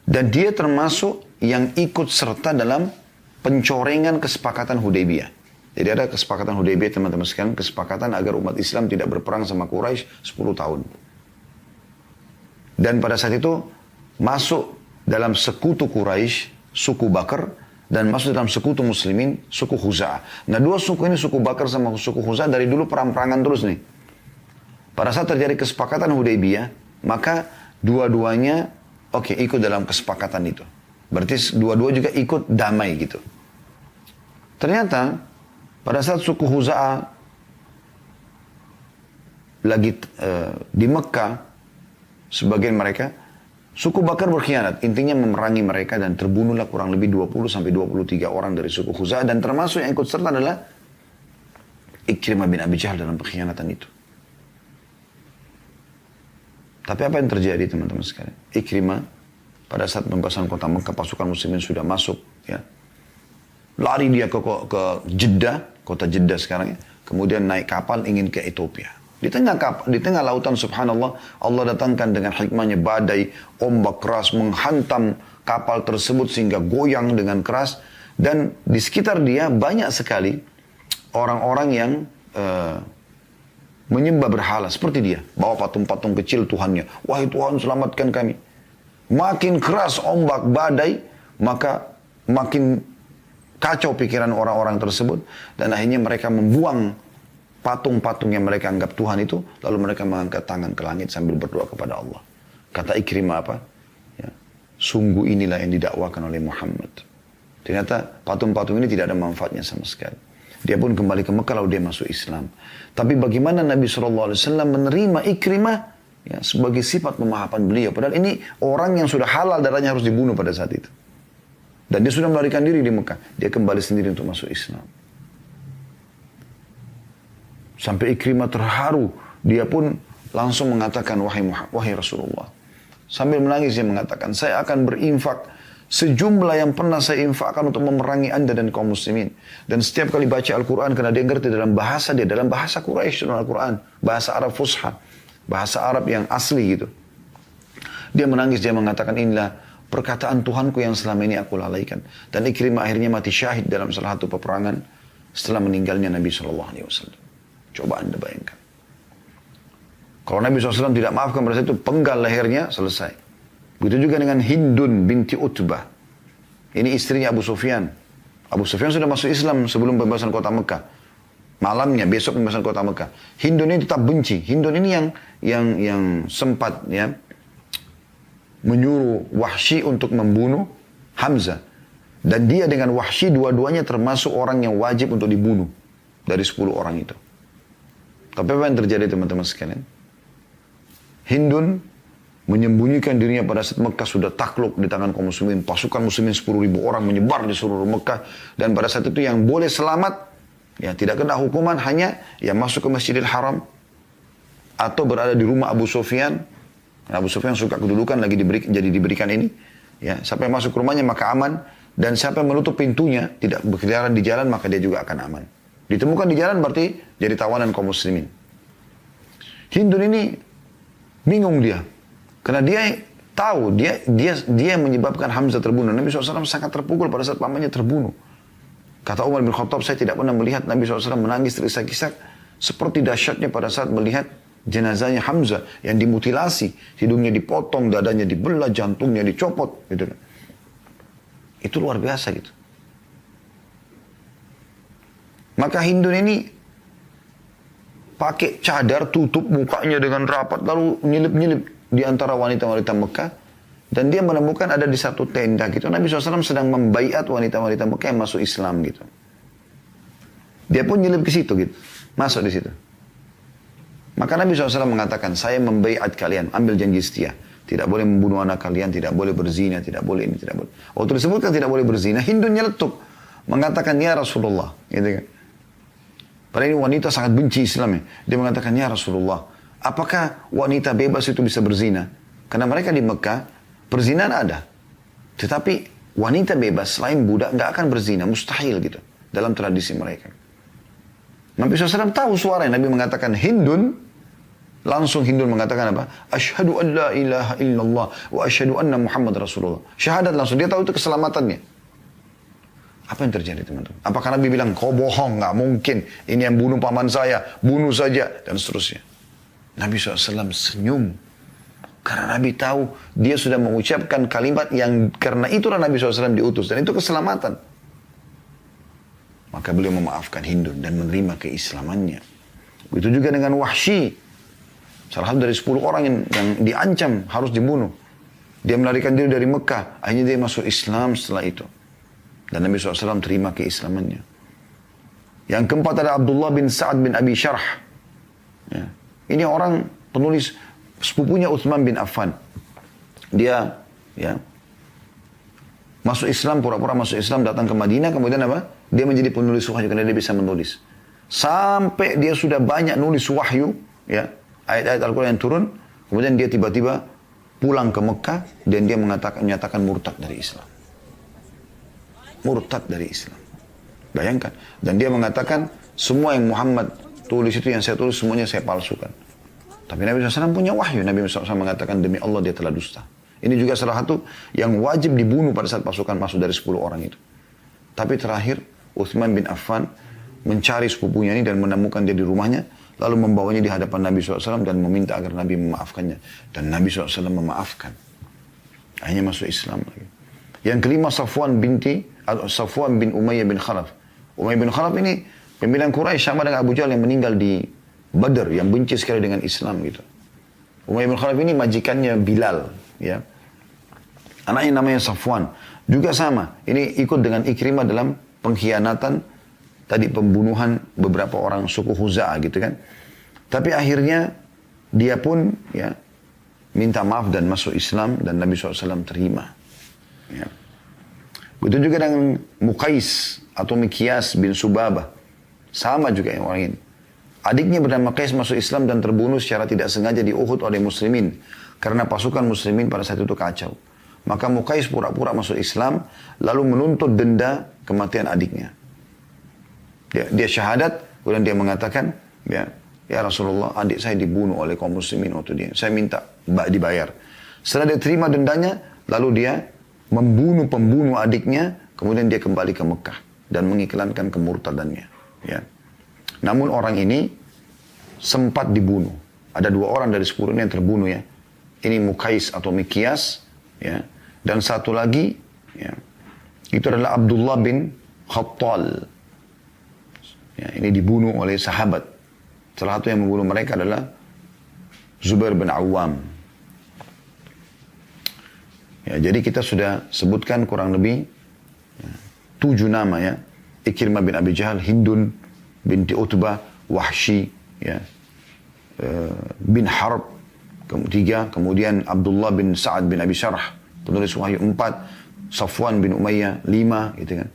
Dan dia termasuk yang ikut serta dalam pencorengan kesepakatan Hudaybiyah. Jadi ada kesepakatan Hudaybiyah teman-teman sekalian, kesepakatan agar umat Islam tidak berperang sama Quraisy 10 tahun. Dan pada saat itu masuk dalam sekutu Quraisy, suku Bakar, dan masuk dalam sekutu muslimin, suku Khuza'ah. Nah, dua suku ini, suku Bakar sama suku Khuza'ah, dari dulu perang-perangan terus nih. Pada saat terjadi kesepakatan Hudaybiyah, maka dua-duanya ikut dalam kesepakatan itu. Berarti dua-dua juga ikut damai gitu. Ternyata pada saat suku Khuza'ah lagi di Mekah, sebagian mereka, suku Bakar berkhianat. Intinya memerangi mereka dan terbunuhlah kurang lebih 20-23 orang dari suku Khuza'ah. Dan termasuk yang ikut serta adalah Ikrimah bin Abi Jahal dalam pengkhianatan itu. Tapi apa yang terjadi teman-teman sekalian? Ikrimah pada saat pembebasan kota Mekah, pasukan muslimin sudah masuk, ya. Lari dia ke Jeddah, kota Jeddah sekarang ya. Kemudian naik kapal ingin ke Ethiopia. Di tengah lautan, subhanallah, Allah datangkan dengan hikmahnya badai, ombak keras menghantam kapal tersebut sehingga goyang dengan keras. Dan di sekitar dia banyak sekali orang-orang yang menyembah berhala seperti dia. Bawa patung-patung kecil Tuhannya. Wahai Tuhan, selamatkan kami. Makin keras ombak badai, maka makin kacau pikiran orang-orang tersebut. Dan akhirnya mereka membuang patung-patung yang mereka anggap Tuhan itu. Lalu mereka mengangkat tangan ke langit sambil berdoa kepada Allah. Kata Ikrimah apa? Ya, sungguh inilah yang didakwakan oleh Muhammad. Ternyata patung-patung ini tidak ada manfaatnya sama sekali. Dia pun kembali ke Mekah lalu dia masuk Islam. Tapi bagaimana Nabi SAW menerima Ikrimah ya, sebagai sifat pemahaman beliau. Padahal ini orang yang sudah halal darahnya harus dibunuh pada saat itu. Dan dia sudah melarikan diri di Mekah. Dia kembali sendiri untuk masuk Islam. Sampai Ikrimah terharu. Dia pun langsung mengatakan, wahai Rasulullah. Sambil menangis dia mengatakan, saya akan berinfak sejumlah yang pernah saya infakkan untuk memerangi anda dan kaum muslimin. Dan setiap kali baca Al-Quran, karena dia ngerti dalam bahasa dia, dalam bahasa Quraisy dalam Al-Quran, bahasa Arab Fusha, bahasa Arab yang asli gitu. Dia menangis, dia mengatakan, inilah perkataan Tuhanku yang selama ini aku lalaikan. Dan Ikrimah akhirnya mati syahid dalam salah satu peperangan setelah meninggalnya Nabi SAW. Coba anda bayangkan. Kalau Nabi SAW tidak maafkan pada saat itu, penggal lehernya, selesai. Begitu juga dengan Hindun binti Utbah. Ini istrinya Abu Sufyan. Abu Sufyan sudah masuk Islam sebelum pembebasan kota Mekah. Malamnya, besok pembebasan kota Mekah. Hindun ini tetap benci. Hindun ini yang sempat ya menyuruh Wahsy untuk membunuh Hamzah. Dan dia dengan Wahsy dua-duanya termasuk orang yang wajib untuk dibunuh dari 10 orang itu. Tapi apa yang terjadi teman-teman sekalian? Hindun menyembunyikan dirinya pada saat Mekah sudah takluk di tangan kaum muslimin. Pasukan muslimin 10.000 orang menyebar di seluruh Mekah. Dan pada saat itu yang boleh selamat, ya tidak kena hukuman, hanya yang masuk ke Masjidil Haram atau berada di rumah Abu Sufyan. Abu Sufyan suka kedudukan lagi diberikan ini. Ya, siapa yang masuk ke rumahnya maka aman. Dan siapa yang menutup pintunya, tidak berkeliaran di jalan, maka dia juga akan aman. Ditemukan di jalan berarti jadi tawanan kaum muslimin. Hindun ini bingung dia. Karena dia tahu, dia menyebabkan Hamzah terbunuh. Nabi SAW sangat terpukul pada saat pamannya terbunuh. Kata Umar bin Khattab, saya tidak pernah melihat Nabi SAW menangis terisak-isak seperti dahsyatnya pada saat melihat jenazahnya Hamzah yang dimutilasi. Hidungnya dipotong, dadanya dibelah, jantungnya dicopot. Gitu. Itu luar biasa gitu. Maka Hindun ini pakai cadar, tutup mukanya dengan rapat, lalu nyelip-nyelip di antara wanita-wanita Mekah. Dan dia menemukan ada di satu tenda gitu. Nabi SAW sedang membaiat wanita-wanita Mekah yang masuk Islam gitu. Dia pun nyelip ke situ gitu. Masuk di situ. Maka Nabi SAW mengatakan, saya membaiat kalian, ambil janji setia. Tidak boleh membunuh anak kalian, tidak boleh berzina, tidak boleh ini, tidak boleh. Waktu disebutkan tidak boleh berzina, Hindun nyeletuk. Mengatakan, ya Rasulullah. Gitu kan. Padahal ini wanita sangat benci Islam ya. Dia mengatakan, ya Rasulullah, apakah wanita bebas itu bisa berzina? Karena mereka di Mekah, perzinahan ada. Tetapi wanita bebas selain budak nggak akan berzina, mustahil gitu. Dalam tradisi mereka. Nabi SAW tahu suaranya. Nabi mengatakan Hindun. Langsung Hindun mengatakan apa? Asyhadu an la ilaha illallah wa asyhadu anna Muhammad Rasulullah. Syahadat langsung. Dia tahu itu keselamatannya. Apa yang terjadi teman-teman? Apakah Nabi bilang, kau bohong, nggak mungkin. Ini yang bunuh paman saya, bunuh saja. Dan seterusnya. Nabi SAW senyum. Karena Nabi tahu dia sudah mengucapkan kalimat yang karena itulah Nabi SAW diutus. Dan itu keselamatan. Maka beliau memaafkan Hindun dan menerima keislamannya. Begitu juga dengan Wahsy. Salah satu dari 10 orang yang diancam harus dibunuh. Dia melarikan diri dari Mekah. Akhirnya dia masuk Islam setelah itu. Dan Nabi SAW terima keislamannya. Yang keempat ada Abdullah bin Sa'ad bin Abi Syarh. Ya. Ini orang penulis sepupunya Utsman bin Affan. Dia ya masuk Islam, pura-pura masuk Islam, datang ke Madinah, kemudian apa? Dia menjadi penulis wahyu karena dia bisa menulis. Sampai dia sudah banyak nulis wahyu, ya, ayat-ayat Al-Quran yang turun, kemudian dia tiba-tiba pulang ke Mekah dan dia menyatakan murtad dari Islam. Murtad dari Islam. Bayangkan. Dan dia mengatakan semua yang Muhammad tulis itu yang saya tulis semuanya saya palsukan. Tapi Nabi SAW punya wahyu. Nabi SAW mengatakan demi Allah dia telah dusta. Ini juga salah satu yang wajib dibunuh pada saat pasukan masuk dari 10 orang itu. Tapi terakhir Utsman bin Affan mencari sepupunya ini dan menemukan dia di rumahnya. Lalu membawanya di hadapan Nabi SAW dan meminta agar Nabi memaafkannya. Dan Nabi SAW memaafkan. Akhirnya masuk Islam lagi. Yang kelima Safwan bin Umayyah bin Khalaf. Umayyah bin Khalaf ini pimpinan Quraisy sama dengan Abu Jahal yang meninggal di Badr, yang benci sekali dengan Islam gitu. Umayyah bin Khalaf ini majikannya Bilal, ya. Anaknya namanya Safwan. Juga sama, ini ikut dengan Ikrimah dalam pengkhianatan, tadi pembunuhan beberapa orang suku Khuza'ah gitu kan. Tapi akhirnya dia pun ya minta maaf dan masuk Islam dan Nabi SAW terima. Ya. Begitu juga dengan Muqais atau Mikyas bin Subabah. Sama juga yang orang ini. Adiknya bernama Qais masuk Islam dan terbunuh secara tidak sengaja di Uhud oleh muslimin. Karena pasukan muslimin pada saat itu kacau. Maka Muqais pura-pura masuk Islam, lalu menuntut denda kematian adiknya. Dia syahadat, kemudian dia mengatakan, ya Rasulullah, adik saya dibunuh oleh kaum muslimin waktu dia. Saya minta dibayar. Setelah dia terima dendanya, lalu dia membunuh pembunuh adiknya, kemudian dia kembali ke Mekah dan mengiklankan kemurtadannya. Ya. Namun orang ini sempat dibunuh. Ada 2 orang dari 10 ini yang terbunuh ya. Ini Muqais atau Mikyas, ya. Dan satu lagi, ya, itu adalah Abdullah bin Khattal. Ya, ini dibunuh oleh sahabat. Salah satu yang membunuh mereka adalah Zubair bin Awam. Ya, jadi kita sudah sebutkan kurang lebih 7 nama ya. Ikrimah bin Abi Jahal, Hindun binti Utbah, Wahsy, ya, bin Harb, kemudian Abdullah bin Sa'ad bin Abi Syarh, penulis wahyu 4, Safwan bin Umayyah 5, gitu kan.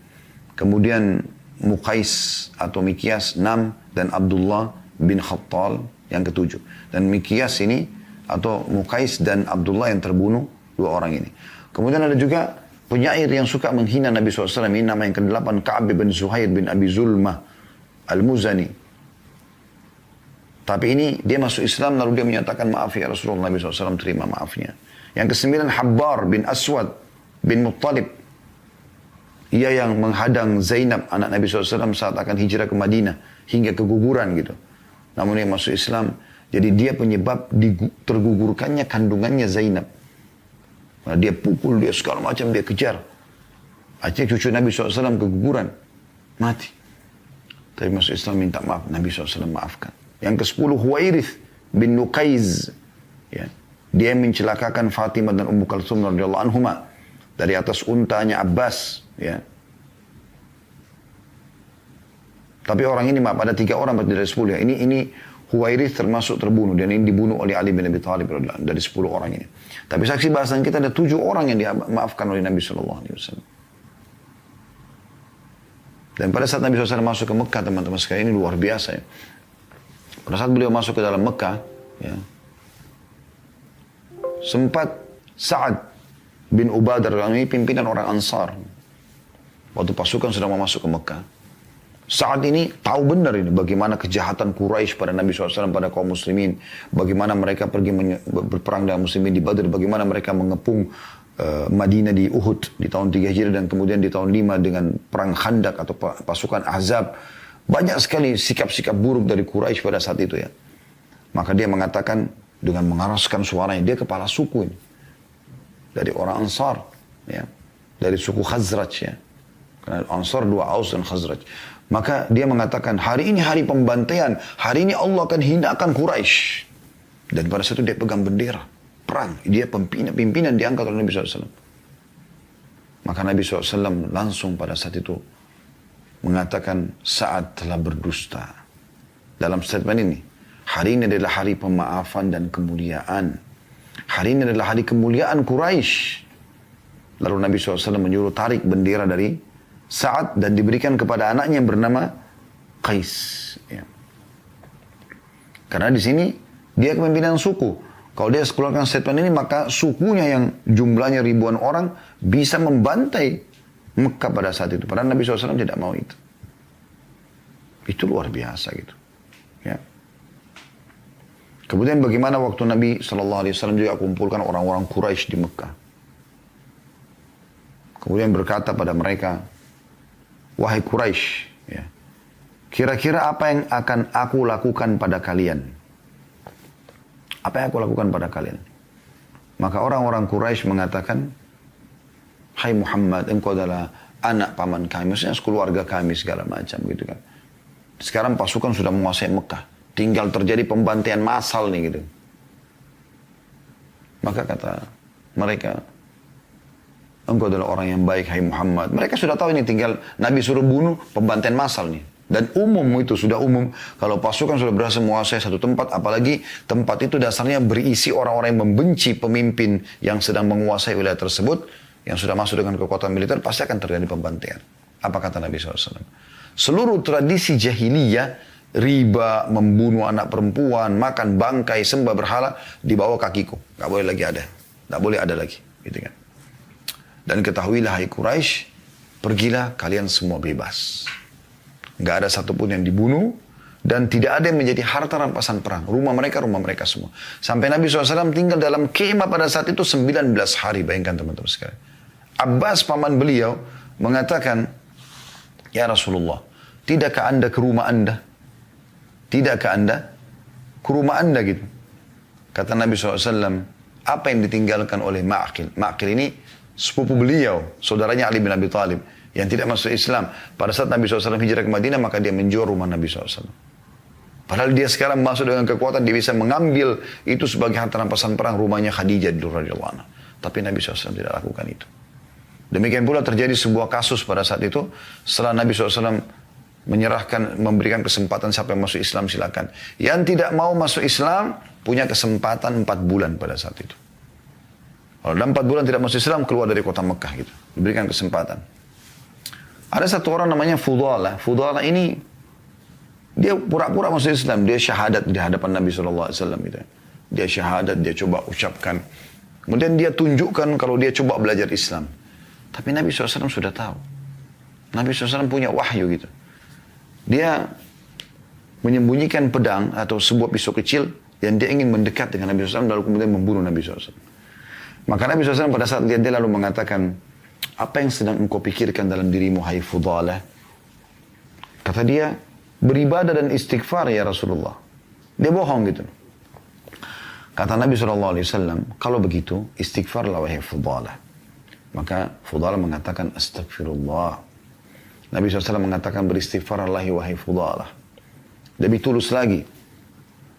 Kemudian Muqais atau Mikyas 6, dan Abdullah bin Khattal yang ke-7. Dan Mikyas ini atau Muqais dan Abdullah yang terbunuh 2 orang ini. Kemudian ada juga penyair yang suka menghina Nabi SAW. Ini nama yang ke-8, Ka'ab bin Zuhair bin Abi Zulmah Al-Muzani. Tapi ini dia masuk Islam lalu dia menyatakan maaf ya Rasulullah. Nabi SAW terima maafnya. Yang ke-9 Habbar bin Aswad bin Muttalib. Ia yang menghadang Zainab anak Nabi SAW saat akan hijrah ke Madinah hingga keguguran gitu. Namun dia masuk Islam. Jadi dia penyebab tergugurkannya kandungannya Zainab. Nah, dia pukul, dia segala macam, dia kejar. Akhirnya cucu Nabi SAW keguguran. Mati. Tapi masuk Islam minta maaf. Nabi SAW maafkan. Yang ke-10 Huwairith bin Nuqaiz. Ya. Dia mencelakakan Fatimah dan Ummu Kalsum radhiyallahu anhuma dari atas untanya Abbas. Ya. Tapi orang ini maaf, ada 3 orang dari 10 ya. Ini Huwairith termasuk terbunuh. Dan ini dibunuh oleh Ali bin Abi Thalib dari 10 orang ini. Tapi saksi bahasan kita ada 7 orang yang dimaafkan oleh Nabi SAW. Dan pada saat Nabi SAW masuk ke Mekah, teman-teman sekalian, ini luar biasa ya. Pada saat beliau masuk ke dalam Mekah, ya, sempat Sa'ad bin Ubadah, ini pimpinan orang Ansar. Waktu pasukan sudah mau masuk ke Mekah. Sa'ad ini tahu benar ini bagaimana kejahatan Quraisy pada Nabi SAW, pada kaum muslimin. Bagaimana mereka pergi berperang dengan muslimin di Badr. Bagaimana mereka mengepung Madinah di Uhud di tahun 3 Hijriah. Dan kemudian di tahun 5 dengan perang Khandak atau pasukan Ahzab. Banyak sekali sikap-sikap buruk dari Quraisy pada saat itu ya. Maka dia mengatakan, dengan mengeraskan suaranya. Dia kepala suku ini. Dari orang Ansar. Ya. Dari suku Khazraj. Ya. Karena Ansar dua, Aus dan Khazraj. Maka dia mengatakan, hari ini hari pembantaian. Hari ini Allah akan hinakan Quraisy. Dan pada saat itu dia pegang bendera. Perang. Dia pimpinan diangkat oleh Nabi SAW. Maka Nabi SAW langsung pada saat itu mengatakan saat telah berdusta. Dalam statement ini. Hari ini adalah hari pemaafan dan kemuliaan. Hari ini adalah hari kemuliaan Quraisy. Lalu Nabi SAW menyuruh tarik bendera dari Sa'ad dan diberikan kepada anaknya yang bernama Qais. Ya. Karena di sini dia kepemimpinan suku. Kalau dia keluarkan statement ini maka sukunya yang jumlahnya ribuan orang bisa membantai Mekah pada saat itu. Padahal Nabi SAW tidak mau itu. Itu luar biasa gitu. Ya. Kemudian bagaimana waktu Nabi SAW juga kumpulkan orang-orang Quraisy di Mekah. Kemudian berkata pada mereka, wahai Quraisy, ya, kira-kira apa yang akan aku lakukan pada kalian? Apa yang aku lakukan pada kalian? Maka orang-orang Quraisy mengatakan, hai Muhammad, engkau adalah anak paman kami, maksudnya keluarga kami segala macam gitu kan. Sekarang pasukan sudah menguasai Mekah, tinggal terjadi pembantaian massal nih gitu. Maka kata mereka, engkau adalah orang yang baik, hai Muhammad. Mereka sudah tahu ini tinggal Nabi suruh bunuh, pembantaian massal nih. Dan umum itu, sudah umum. Kalau pasukan sudah berhasil menguasai satu tempat, apalagi tempat itu dasarnya berisi orang-orang yang membenci pemimpin yang sedang menguasai wilayah tersebut, yang sudah masuk dengan kekuatan militer, pasti akan terjadi pembantaian. Apa kata Nabi SAW? Seluruh tradisi jahiliyah, riba, membunuh anak perempuan, makan bangkai, sembah berhala, di bawah kakiku. Gak boleh lagi ada. Gak boleh ada lagi. Gitu kan. Dan ketahuilah hai Quraisy, pergilah kalian semua bebas. Gak ada satupun yang dibunuh. Dan tidak ada yang menjadi harta rampasan perang. Rumah mereka semua. Sampai Nabi SAW tinggal dalam kemah pada saat itu 19 hari. Bayangkan teman-teman sekalian. Abbas paman beliau mengatakan, ya Rasulullah, tidakkah anda ke rumah anda? Tidakkah anda ke rumah anda gitu? Kata Nabi SAW, apa yang ditinggalkan oleh Ma'qil? Ma'qil ini sepupu beliau, saudaranya Ali bin Abi Thalib, yang tidak masuk Islam. Pada saat Nabi SAW hijrah ke Madinah, maka dia menjual rumah Nabi SAW. Padahal dia sekarang masuk dengan kekuatan, dia bisa mengambil itu sebagai harta rampasan perang rumahnya Khadijah radhiyallahu anha. Tapi Nabi SAW tidak lakukan itu. Demikian pula terjadi sebuah kasus pada saat itu, setelah Nabi SAW memberikan kesempatan siapa yang masuk Islam silakan. Yang tidak mau masuk Islam, punya kesempatan 4 bulan pada saat itu. Kalau dalam 4 bulan tidak masuk Islam, keluar dari kota Mekah gitu. Diberikan kesempatan. Ada satu orang namanya Fudalah. Fudalah ini, dia pura-pura masuk Islam. Dia syahadat di hadapan Nabi SAW gitu. Dia syahadat, dia coba ucapkan. Kemudian dia tunjukkan kalau dia coba belajar Islam. Tapi Nabi SAW sudah tahu. Nabi SAW punya wahyu gitu. Dia menyembunyikan pedang atau sebuah pisau kecil yang dia ingin mendekat dengan Nabi SAW lalu kemudian membunuh Nabi SAW. Maka Nabi SAW pada saat lihat dia lalu mengatakan, apa yang sedang engkau pikirkan dalam dirimu hai Fudalah? Kata dia, beribadah dan istighfar ya Rasulullah. Dia bohong gitu. Kata Nabi SAW, kalau begitu istighfarlah wahai Fudalah. Maka Fudalah mengatakan astagfirullah. Nabi SAW mengatakan beristighfarlah wahai Fudalah. Lebih tulus lagi.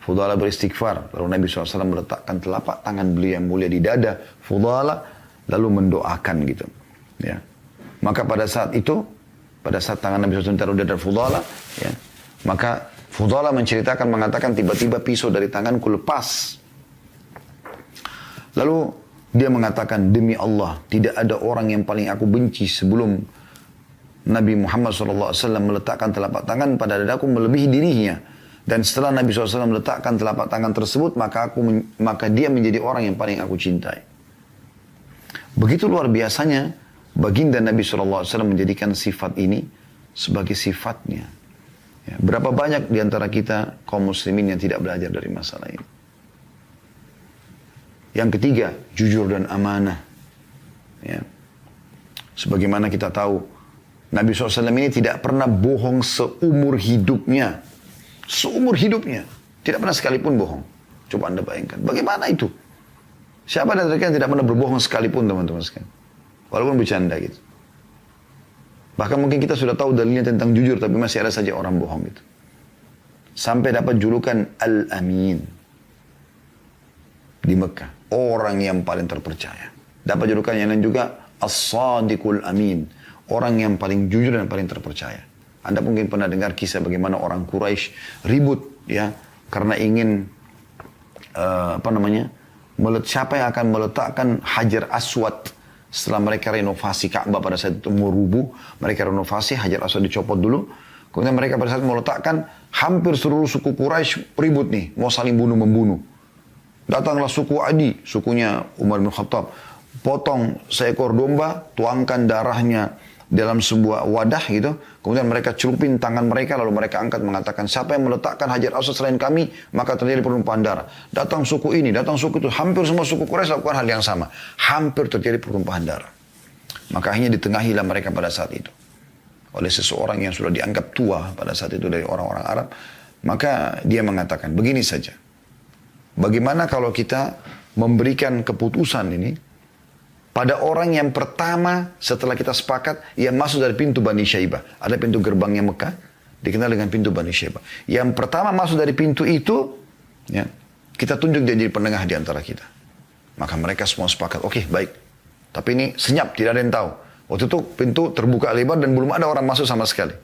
Fudalah beristighfar. Lalu Nabi SAW meletakkan telapak tangan beliau yang mulia di dada Fudalah. Lalu mendoakan gitu. Ya. Maka pada saat itu, pada saat tangan Nabi SAW taruh di dada Fudalah, ya, maka Fudalah menceritakan, mengatakan tiba-tiba pisau dari tanganku lepas. Lalu dia mengatakan, demi Allah, tidak ada orang yang paling aku benci sebelum Nabi Muhammad SAW meletakkan telapak tangan pada dadaku melebihi dirinya. Dan setelah Nabi SAW meletakkan telapak tangan tersebut, maka dia menjadi orang yang paling aku cintai. Begitu luar biasanya, baginda Nabi SAW menjadikan sifat ini sebagai sifatnya. Ya, berapa banyak di antara kita kaum muslimin yang tidak belajar dari masalah ini. Yang ketiga, jujur dan amanah. Ya. Sebagaimana kita tahu, Nabi SAW ini tidak pernah bohong seumur hidupnya. Seumur hidupnya. Tidak pernah sekalipun bohong. Coba Anda bayangkan. Bagaimana itu? Siapa dari mereka yang tidak pernah berbohong sekalipun, teman-teman sekalian? Walaupun bercanda gitu. Bahkan mungkin kita sudah tahu dalilnya tentang jujur, tapi masih ada saja orang bohong gitu. Sampai dapat julukan Al-Amin di Mekah. Orang yang paling terpercaya. Dapat julukan yang lain juga As-Sadiqul Amin. Orang yang paling jujur dan paling terpercaya. Anda mungkin pernah dengar kisah bagaimana orang Quraisy ribut ya karena ingin siapa yang akan meletakkan Hajar Aswad setelah mereka renovasi Ka'bah pada saat itu mau rubuh, mereka renovasi, Hajar Aswad dicopot dulu. Kemudian mereka pada saat mau letakkan, hampir seluruh suku Quraisy ribut nih, mau saling bunuh-membunuh. Datanglah suku Adi, sukunya Umar bin Khattab, potong seekor domba, tuangkan darahnya dalam sebuah wadah gitu. Kemudian mereka celupin tangan mereka, lalu mereka angkat mengatakan, siapa yang meletakkan Hajar Aswad selain kami, maka terjadi pertumpahan darah. Datang suku ini, datang suku itu, hampir semua suku Quraisy lakukan hal yang sama. Hampir terjadi pertumpahan darah. Maka akhirnya ditengahilah mereka pada saat itu. Oleh seseorang yang sudah dianggap tua pada saat itu dari orang-orang Arab. Maka dia mengatakan, begini saja. Bagaimana kalau kita memberikan keputusan ini pada orang yang pertama setelah kita sepakat yang masuk dari pintu Bani Syaibah. Ada pintu gerbangnya Mekah, dikenal dengan pintu Bani Syaibah. Yang pertama masuk dari pintu itu, ya, kita tunjuk dia jadi penengah di antara kita. Maka mereka semua sepakat, oke, baik. Tapi ini senyap, tidak ada yang tahu. Waktu itu pintu terbuka lebar dan belum ada orang masuk sama sekali.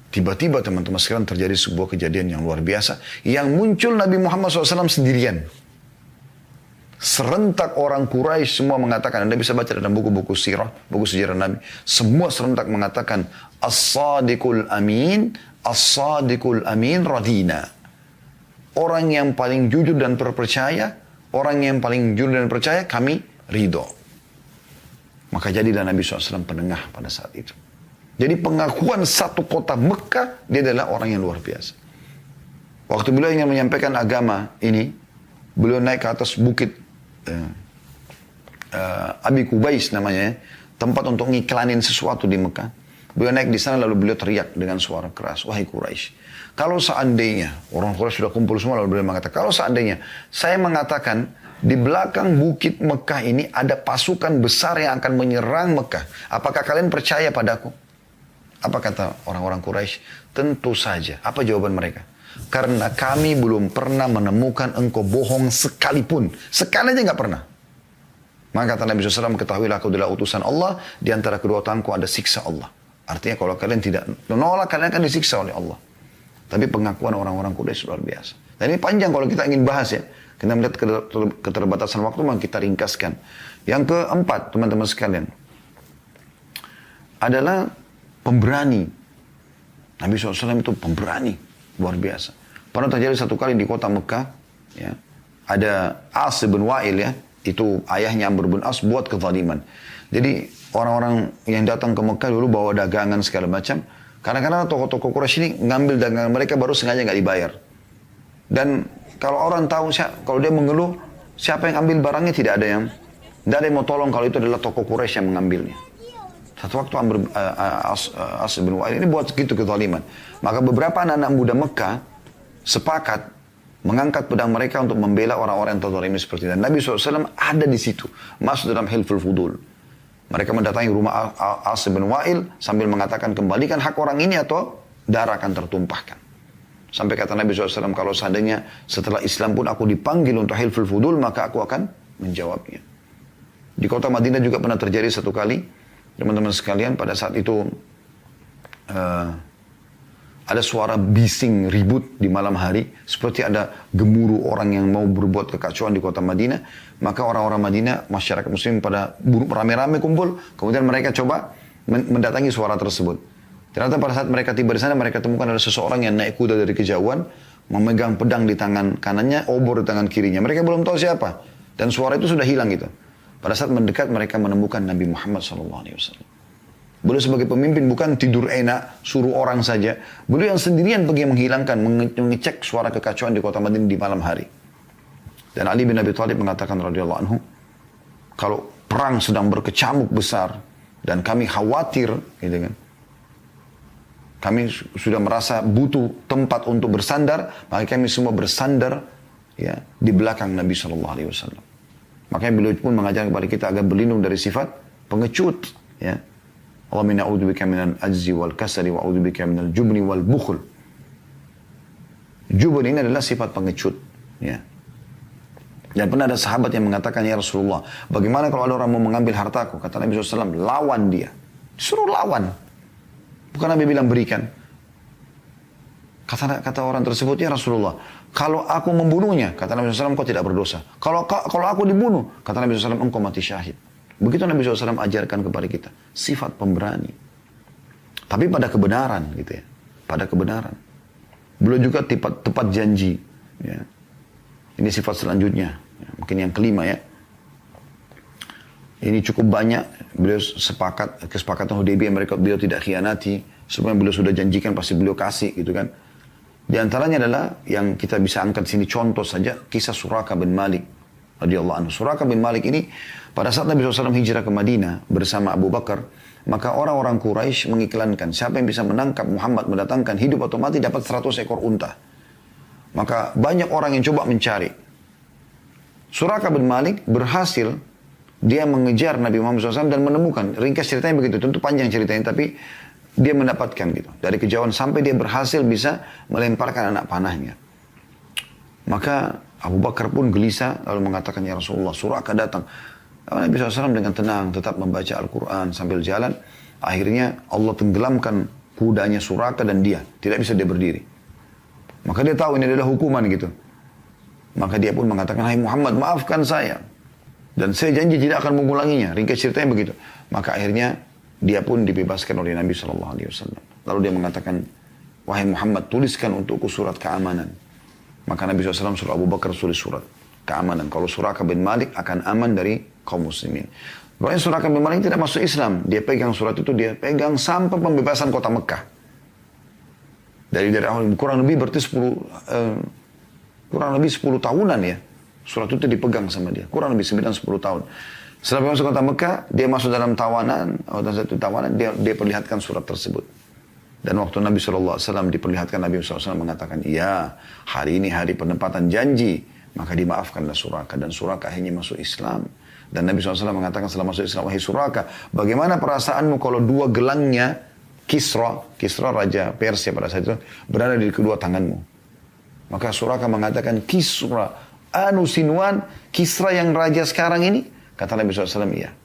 Tiba-tiba teman-teman sekalian terjadi sebuah kejadian yang luar biasa. Yang muncul Nabi Muhammad SAW sendirian. Serentak orang Quraisy semua mengatakan, Anda bisa baca dalam buku-buku sirah, buku sejarah Nabi. Semua serentak mengatakan, As-Sadiqul Amin, As-Sadiqul Amin radina. Orang yang paling jujur dan terpercaya, orang yang paling jujur dan percaya, kami ridho. Maka jadilah Nabi SAW penengah pada saat itu. Jadi pengakuan satu kota Mekah, dia adalah orang yang luar biasa. Waktu beliau ingin menyampaikan agama ini, beliau naik ke atas bukit Abi Kubais namanya, tempat untuk ngiklanin sesuatu di Mekah. Beliau naik di sana lalu beliau teriak dengan suara keras, wahai Quraisy, kalau seandainya orang Quraisy sudah kumpul semua, lalu beliau mengatakan, kalau seandainya saya mengatakan di belakang bukit Mekah ini ada pasukan besar yang akan menyerang Mekah, apakah kalian percaya padaku? Apa kata orang-orang Quraisy? Tentu saja. Apa jawaban mereka? Karena kami belum pernah menemukan engkau bohong sekalipun. Sekali aja nggak pernah. Maka kata Nabi SAW, ketahuilah aku adalah utusan Allah, di antara kedua tanganku ada siksa Allah. Artinya kalau kalian tidak menolak, kalian akan disiksa oleh Allah. Tapi pengakuan orang-orang Quraisy luar biasa. Dan ini panjang kalau kita ingin bahas ya. Kita melihat keterbatasan waktu, maka kita ringkaskan. Yang keempat, teman-teman sekalian, adalah pemberani. Nabi SAW itu pemberani. Luar biasa. Pernah terjadi satu kali di kota Mekah, ya, ada As bin Wa'il ya, itu ayahnya Amr bin As buat kezaliman. Jadi orang-orang yang datang ke Mekah dulu bawa dagangan segala macam. Kadang-kadang toko-toko Quraisy ini ngambil dagangan mereka baru sengaja nggak dibayar. Dan kalau orang tahu, kalau dia mengeluh, siapa yang ambil barangnya tidak ada yang mau tolong kalau itu adalah toko Quraisy yang mengambilnya. Satu waktu As bin Wa'il ini buat gitu kezaliman. Maka beberapa anak-anak muda Mekah sepakat mengangkat pedang mereka untuk membela orang-orang yang terzalimi seperti itu. Dan Nabi SAW ada di situ, masuk dalam Hilful Fudul. Mereka mendatangi rumah As bin Wa'il sambil mengatakan, kembalikan hak orang ini atau darah akan tertumpahkan. Sampai kata Nabi SAW, kalau seandainya setelah Islam pun aku dipanggil untuk Hilful Fudul, maka aku akan menjawabnya. Di kota Madinah juga pernah terjadi satu kali. Teman-teman sekalian, pada saat itu ada suara bising ribut di malam hari. Seperti ada gemuruh orang yang mau berbuat kekacauan di kota Madinah. Maka orang-orang Madinah, masyarakat muslim pada rame-rame kumpul. Kemudian mereka coba mendatangi suara tersebut. Ternyata pada saat mereka tiba di sana, mereka temukan ada seseorang yang naik kuda dari kejauhan, memegang pedang di tangan kanannya, obor di tangan kirinya. Mereka belum tahu siapa. Dan suara itu sudah hilang gitu. Pada saat mendekat mereka menemukan Nabi Muhammad SAW. Beliau sebagai pemimpin bukan tidur enak, suruh orang saja. Beliau yang sendirian pergi menghilangkan, mengecek suara kekacauan di kota Madinah di malam hari. Dan Ali bin Abi Thalib mengatakan radhiyallahu anhu, kalau perang sedang berkecamuk besar dan kami khawatir, gitu kan, kami sudah merasa butuh tempat untuk bersandar, maka kami semua bersandar ya di belakang Nabi Shallallahu Alaihi Wasallam. Makanya beliau pun mengajarkan kepada kita agar berlindung dari sifat pengecut. Ya, Allahumma a'udzubika minal ajzi wal kasali wa a'udzubika minal jubni wal bukhl. Jubun ini adalah sifat pengecut. Ya. Dan pernah ada sahabat yang mengatakan, ya Rasulullah, bagaimana kalau ada orang mau mengambil hartaku? Kata Nabi SAW, lawan dia. Suruh lawan. Bukan Nabi bilang berikan. Kata orang tersebut, ya Rasulullah, kalau aku membunuhnya, kata Nabi SAW, kau tidak berdosa. Kalau aku dibunuh, kata Nabi SAW, engkau mati syahid. Begitu Nabi SAW ajarkan kepada kita. Sifat pemberani. Tapi pada kebenaran gitu ya. Pada kebenaran. Beliau juga tepat janji. Ya. Ini sifat selanjutnya. Ya, mungkin yang kelima ya. Ini cukup banyak. Beliau kesepakatan Hudaybiyah beliau tidak khianati. Semua yang beliau sudah janjikan pasti beliau kasih gitu kan. Di antaranya adalah yang kita bisa angkat sini contoh saja. Kisah Suraka bin Malik radhiyallahu anhu. Suraka bin Malik ini pada saat Nabi SAW hijrah ke Madinah bersama Abu Bakar. Maka orang-orang Quraisy mengiklankan siapa yang bisa menangkap Muhammad mendatangkan hidup atau mati dapat 100 ekor unta. Maka banyak orang yang coba mencari. Suraka bin Malik berhasil dia mengejar Nabi Muhammad SAW dan menemukan. Ringkas ceritanya begitu, tentu panjang ceritanya tapi dia mendapatkan gitu. Dari kejauhan sampai dia berhasil bisa melemparkan anak panahnya. Maka Abu Bakar pun gelisah lalu mengatakan, ya Rasulullah, Suraka datang. Nabi SAW dengan tenang tetap membaca Al-Quran sambil jalan. Akhirnya Allah tenggelamkan kudanya Suraka dan dia. Tidak bisa dia berdiri. Maka dia tahu ini adalah hukuman gitu. Maka dia pun mengatakan, hai Muhammad, maafkan saya. Dan saya janji tidak akan mengulanginya. Ringkas ceritanya begitu. Maka akhirnya dia pun dibebaskan oleh Nabi SAW. Lalu dia mengatakan, wahai Muhammad, tuliskan untukku surat keamanan. Maka Nabi SAW suruh Abu Bakar tulis surat keamanan. Kalau Suraka bin Malik akan aman dari kaum muslimin. Pokoknya Suraka bin Malik tidak masuk Islam. Dia pegang surat itu, dia pegang sampai pembebasan kota Mekah. Dari awal kurang lebih berarti 10 tahunan ya. Surat itu dipegang sama dia. Kurang lebih 9-10 tahun. Setelah masuk kota Mekah, dia masuk dalam tawanan. Dia perlihatkan surat tersebut. Dan waktu Nabi SAW diperlihatkan, Nabi SAW mengatakan, ya, hari ini hari penempatan janji. Maka dimaafkanlah Suraka. Dan Suraka akhirnya masuk Islam. Dan Nabi SAW mengatakan setelah masuk Islam, wahai Suraka, bagaimana perasaanmu kalau dua gelangnya Kisra raja Persia pada saat itu berada di kedua tanganmu. Maka Suraka mengatakan, Kisra anu Sinwan, Kisra yang raja sekarang ini? Kata Nabi SAW, iya.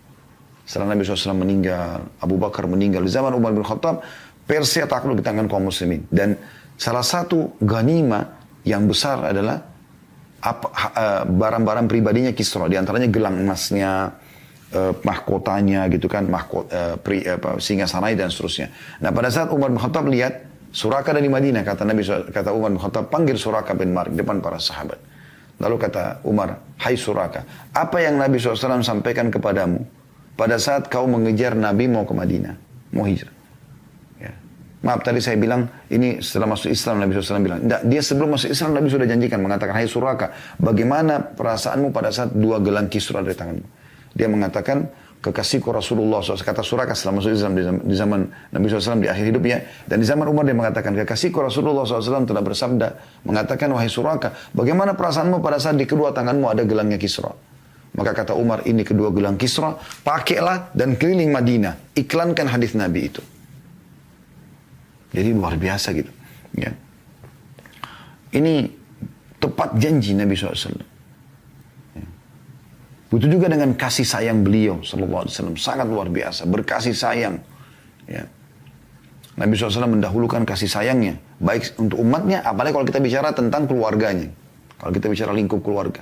Setelah Nabi SAW meninggal, Abu Bakar meninggal, di zaman Umar bin Khattab, Persia takluk di tangan kaum muslimin. Dan salah satu ganima yang besar adalah barang-barang pribadinya Kisra. Di antaranya gelang emasnya, mahkotanya gitu kan, singasanai dan seterusnya. Nah pada saat Umar bin Khattab lihat Suraka dari Madinah, kata Umar bin Khattab, panggil Suraka bin Malik depan para sahabat. Lalu kata Umar, hai Suraka, apa yang Nabi SAW sampaikan kepadamu pada saat kau mengejar Nabi mau ke Madinah, mau hijrah? Ya. Maaf tadi saya bilang ini setelah masuk Islam Nabi SAW bilang. Tidak, dia sebelum masuk Islam Nabi sudah janjikan mengatakan, hai Suraka, bagaimana perasaanmu pada saat dua gelang Kisra dari tanganmu? Dia mengatakan, kekasihku Rasulullah SAW, kata Suraka setelah masuk Islam di zaman Nabi SAW di akhir hidupnya. Dan di zaman Umar dia mengatakan, kekasihku Rasulullah SAW telah bersabda, mengatakan, wahai Suraka, bagaimana perasaanmu pada saat di kedua tanganmu ada gelangnya Kisra? Maka kata Umar, ini kedua gelang Kisra, pakailah dan keliling Madinah, iklankan hadis Nabi itu. Jadi luar biasa gitu. Ya. Ini tepat janji Nabi SAW. Begitu juga dengan kasih sayang beliau sallallahu alaihi wasallam, sangat luar biasa, berkasih sayang. Ya. Nabi SAW mendahulukan kasih sayangnya, baik untuk umatnya, apalagi kalau kita bicara tentang keluarganya. Kalau kita bicara lingkup keluarga.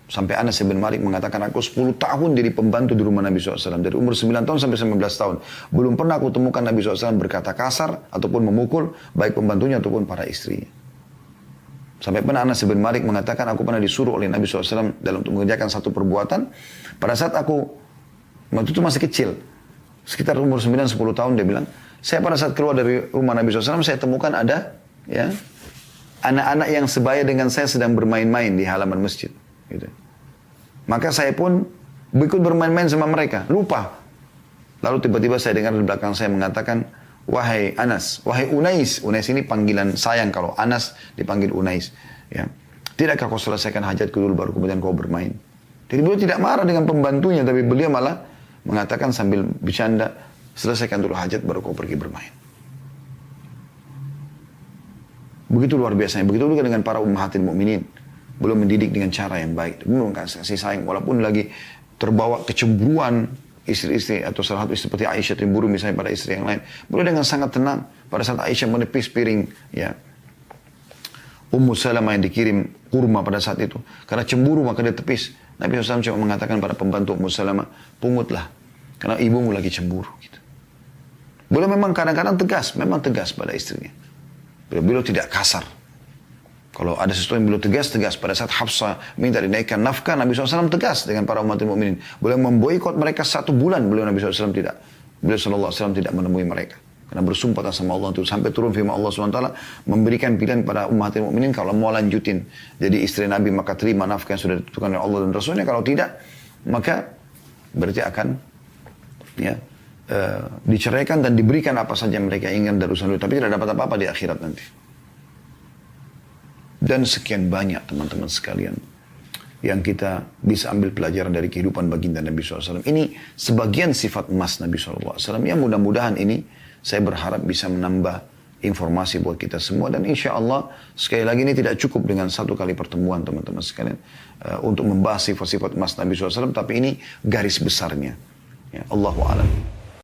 Sampai Anas bin Malik mengatakan, aku 10 tahun jadi pembantu di rumah Nabi SAW. Dari umur 9 tahun sampai 19 tahun. Belum pernah aku temukan Nabi SAW berkata kasar ataupun memukul, baik pembantunya ataupun para istrinya. Sampai pernah Anas bin Malik mengatakan, aku pernah disuruh oleh Nabi SAW dalam untuk mengerjakan satu perbuatan. Pada saat aku, waktu itu masih kecil, sekitar umur 9-10 tahun, dia bilang, saya pada saat keluar dari rumah Nabi SAW, saya temukan ada ya anak-anak yang sebaya dengan saya sedang bermain-main di halaman masjid. Gitu. Maka saya pun ikut bermain-main sama mereka, lupa. Lalu tiba-tiba saya dengar di belakang saya mengatakan, wahai Anas, wahai Unais. Unais ini panggilan sayang kalau Anas dipanggil Unais. Ya. Tidakkah kau selesaikan hajatku dulu baru kemudian kau bermain? Jadi beliau tidak marah dengan pembantunya, tapi beliau malah mengatakan sambil bercanda, selesaikan dulu hajat baru kau pergi bermain. Begitu luar biasanya. Begitu juga dengan para ummahatil mukminin. Beliau mendidik dengan cara yang baik. Beliau kasih sayang walaupun lagi terbawa kecemburuan istri-istri atau salah satu istri seperti Aisyah cemburu misalnya pada istri yang lain. Beliau dengan sangat tenang pada saat Aisyah menepis piring ya Ummu Salamah yang dikirim kurma pada saat itu. Karena cemburu maka dia tepis. Nabi SAW cuma mengatakan pada pembantu Ummu Salamah, pungutlah. Karena ibumu lagi cemburu. Gitu. Beliau memang kadang-kadang tegas, memang tegas pada istrinya. Beliau tidak kasar. Kalau ada sesuatu yang beliau tegas. Pada saat Hafsah minta dinaikkan nafkah, Nabi SAW tegas dengan para umat mukminin. Beliau memboikot mereka 1 bulan. Nabi SAW tidak. Beliau SAW tidak menemui mereka. Karena bersumpah sama Allah itu. Sampai turun firman Allah SWT memberikan pilihan pada umat mukminin kalau mau lanjutin. Jadi istri Nabi maka terima nafkah yang sudah ditentukan oleh Allah dan Rasulnya. Kalau tidak, maka berarti akan diceraikan dan diberikan apa saja yang mereka inginkan dari urusan itu. Tapi tidak dapat apa-apa di akhirat nanti. Dan sekian banyak teman-teman sekalian yang kita bisa ambil pelajaran dari kehidupan baginda Nabi SAW. Ini sebagian sifat emas Nabi SAW. Yang mudah-mudahan ini saya berharap bisa menambah informasi buat kita semua. Dan insya Allah sekali lagi ini tidak cukup dengan 1 kali pertemuan teman-teman sekalian. Untuk membahas sifat-sifat emas Nabi SAW. Tapi ini garis besarnya. Ya, Allahu a'lam.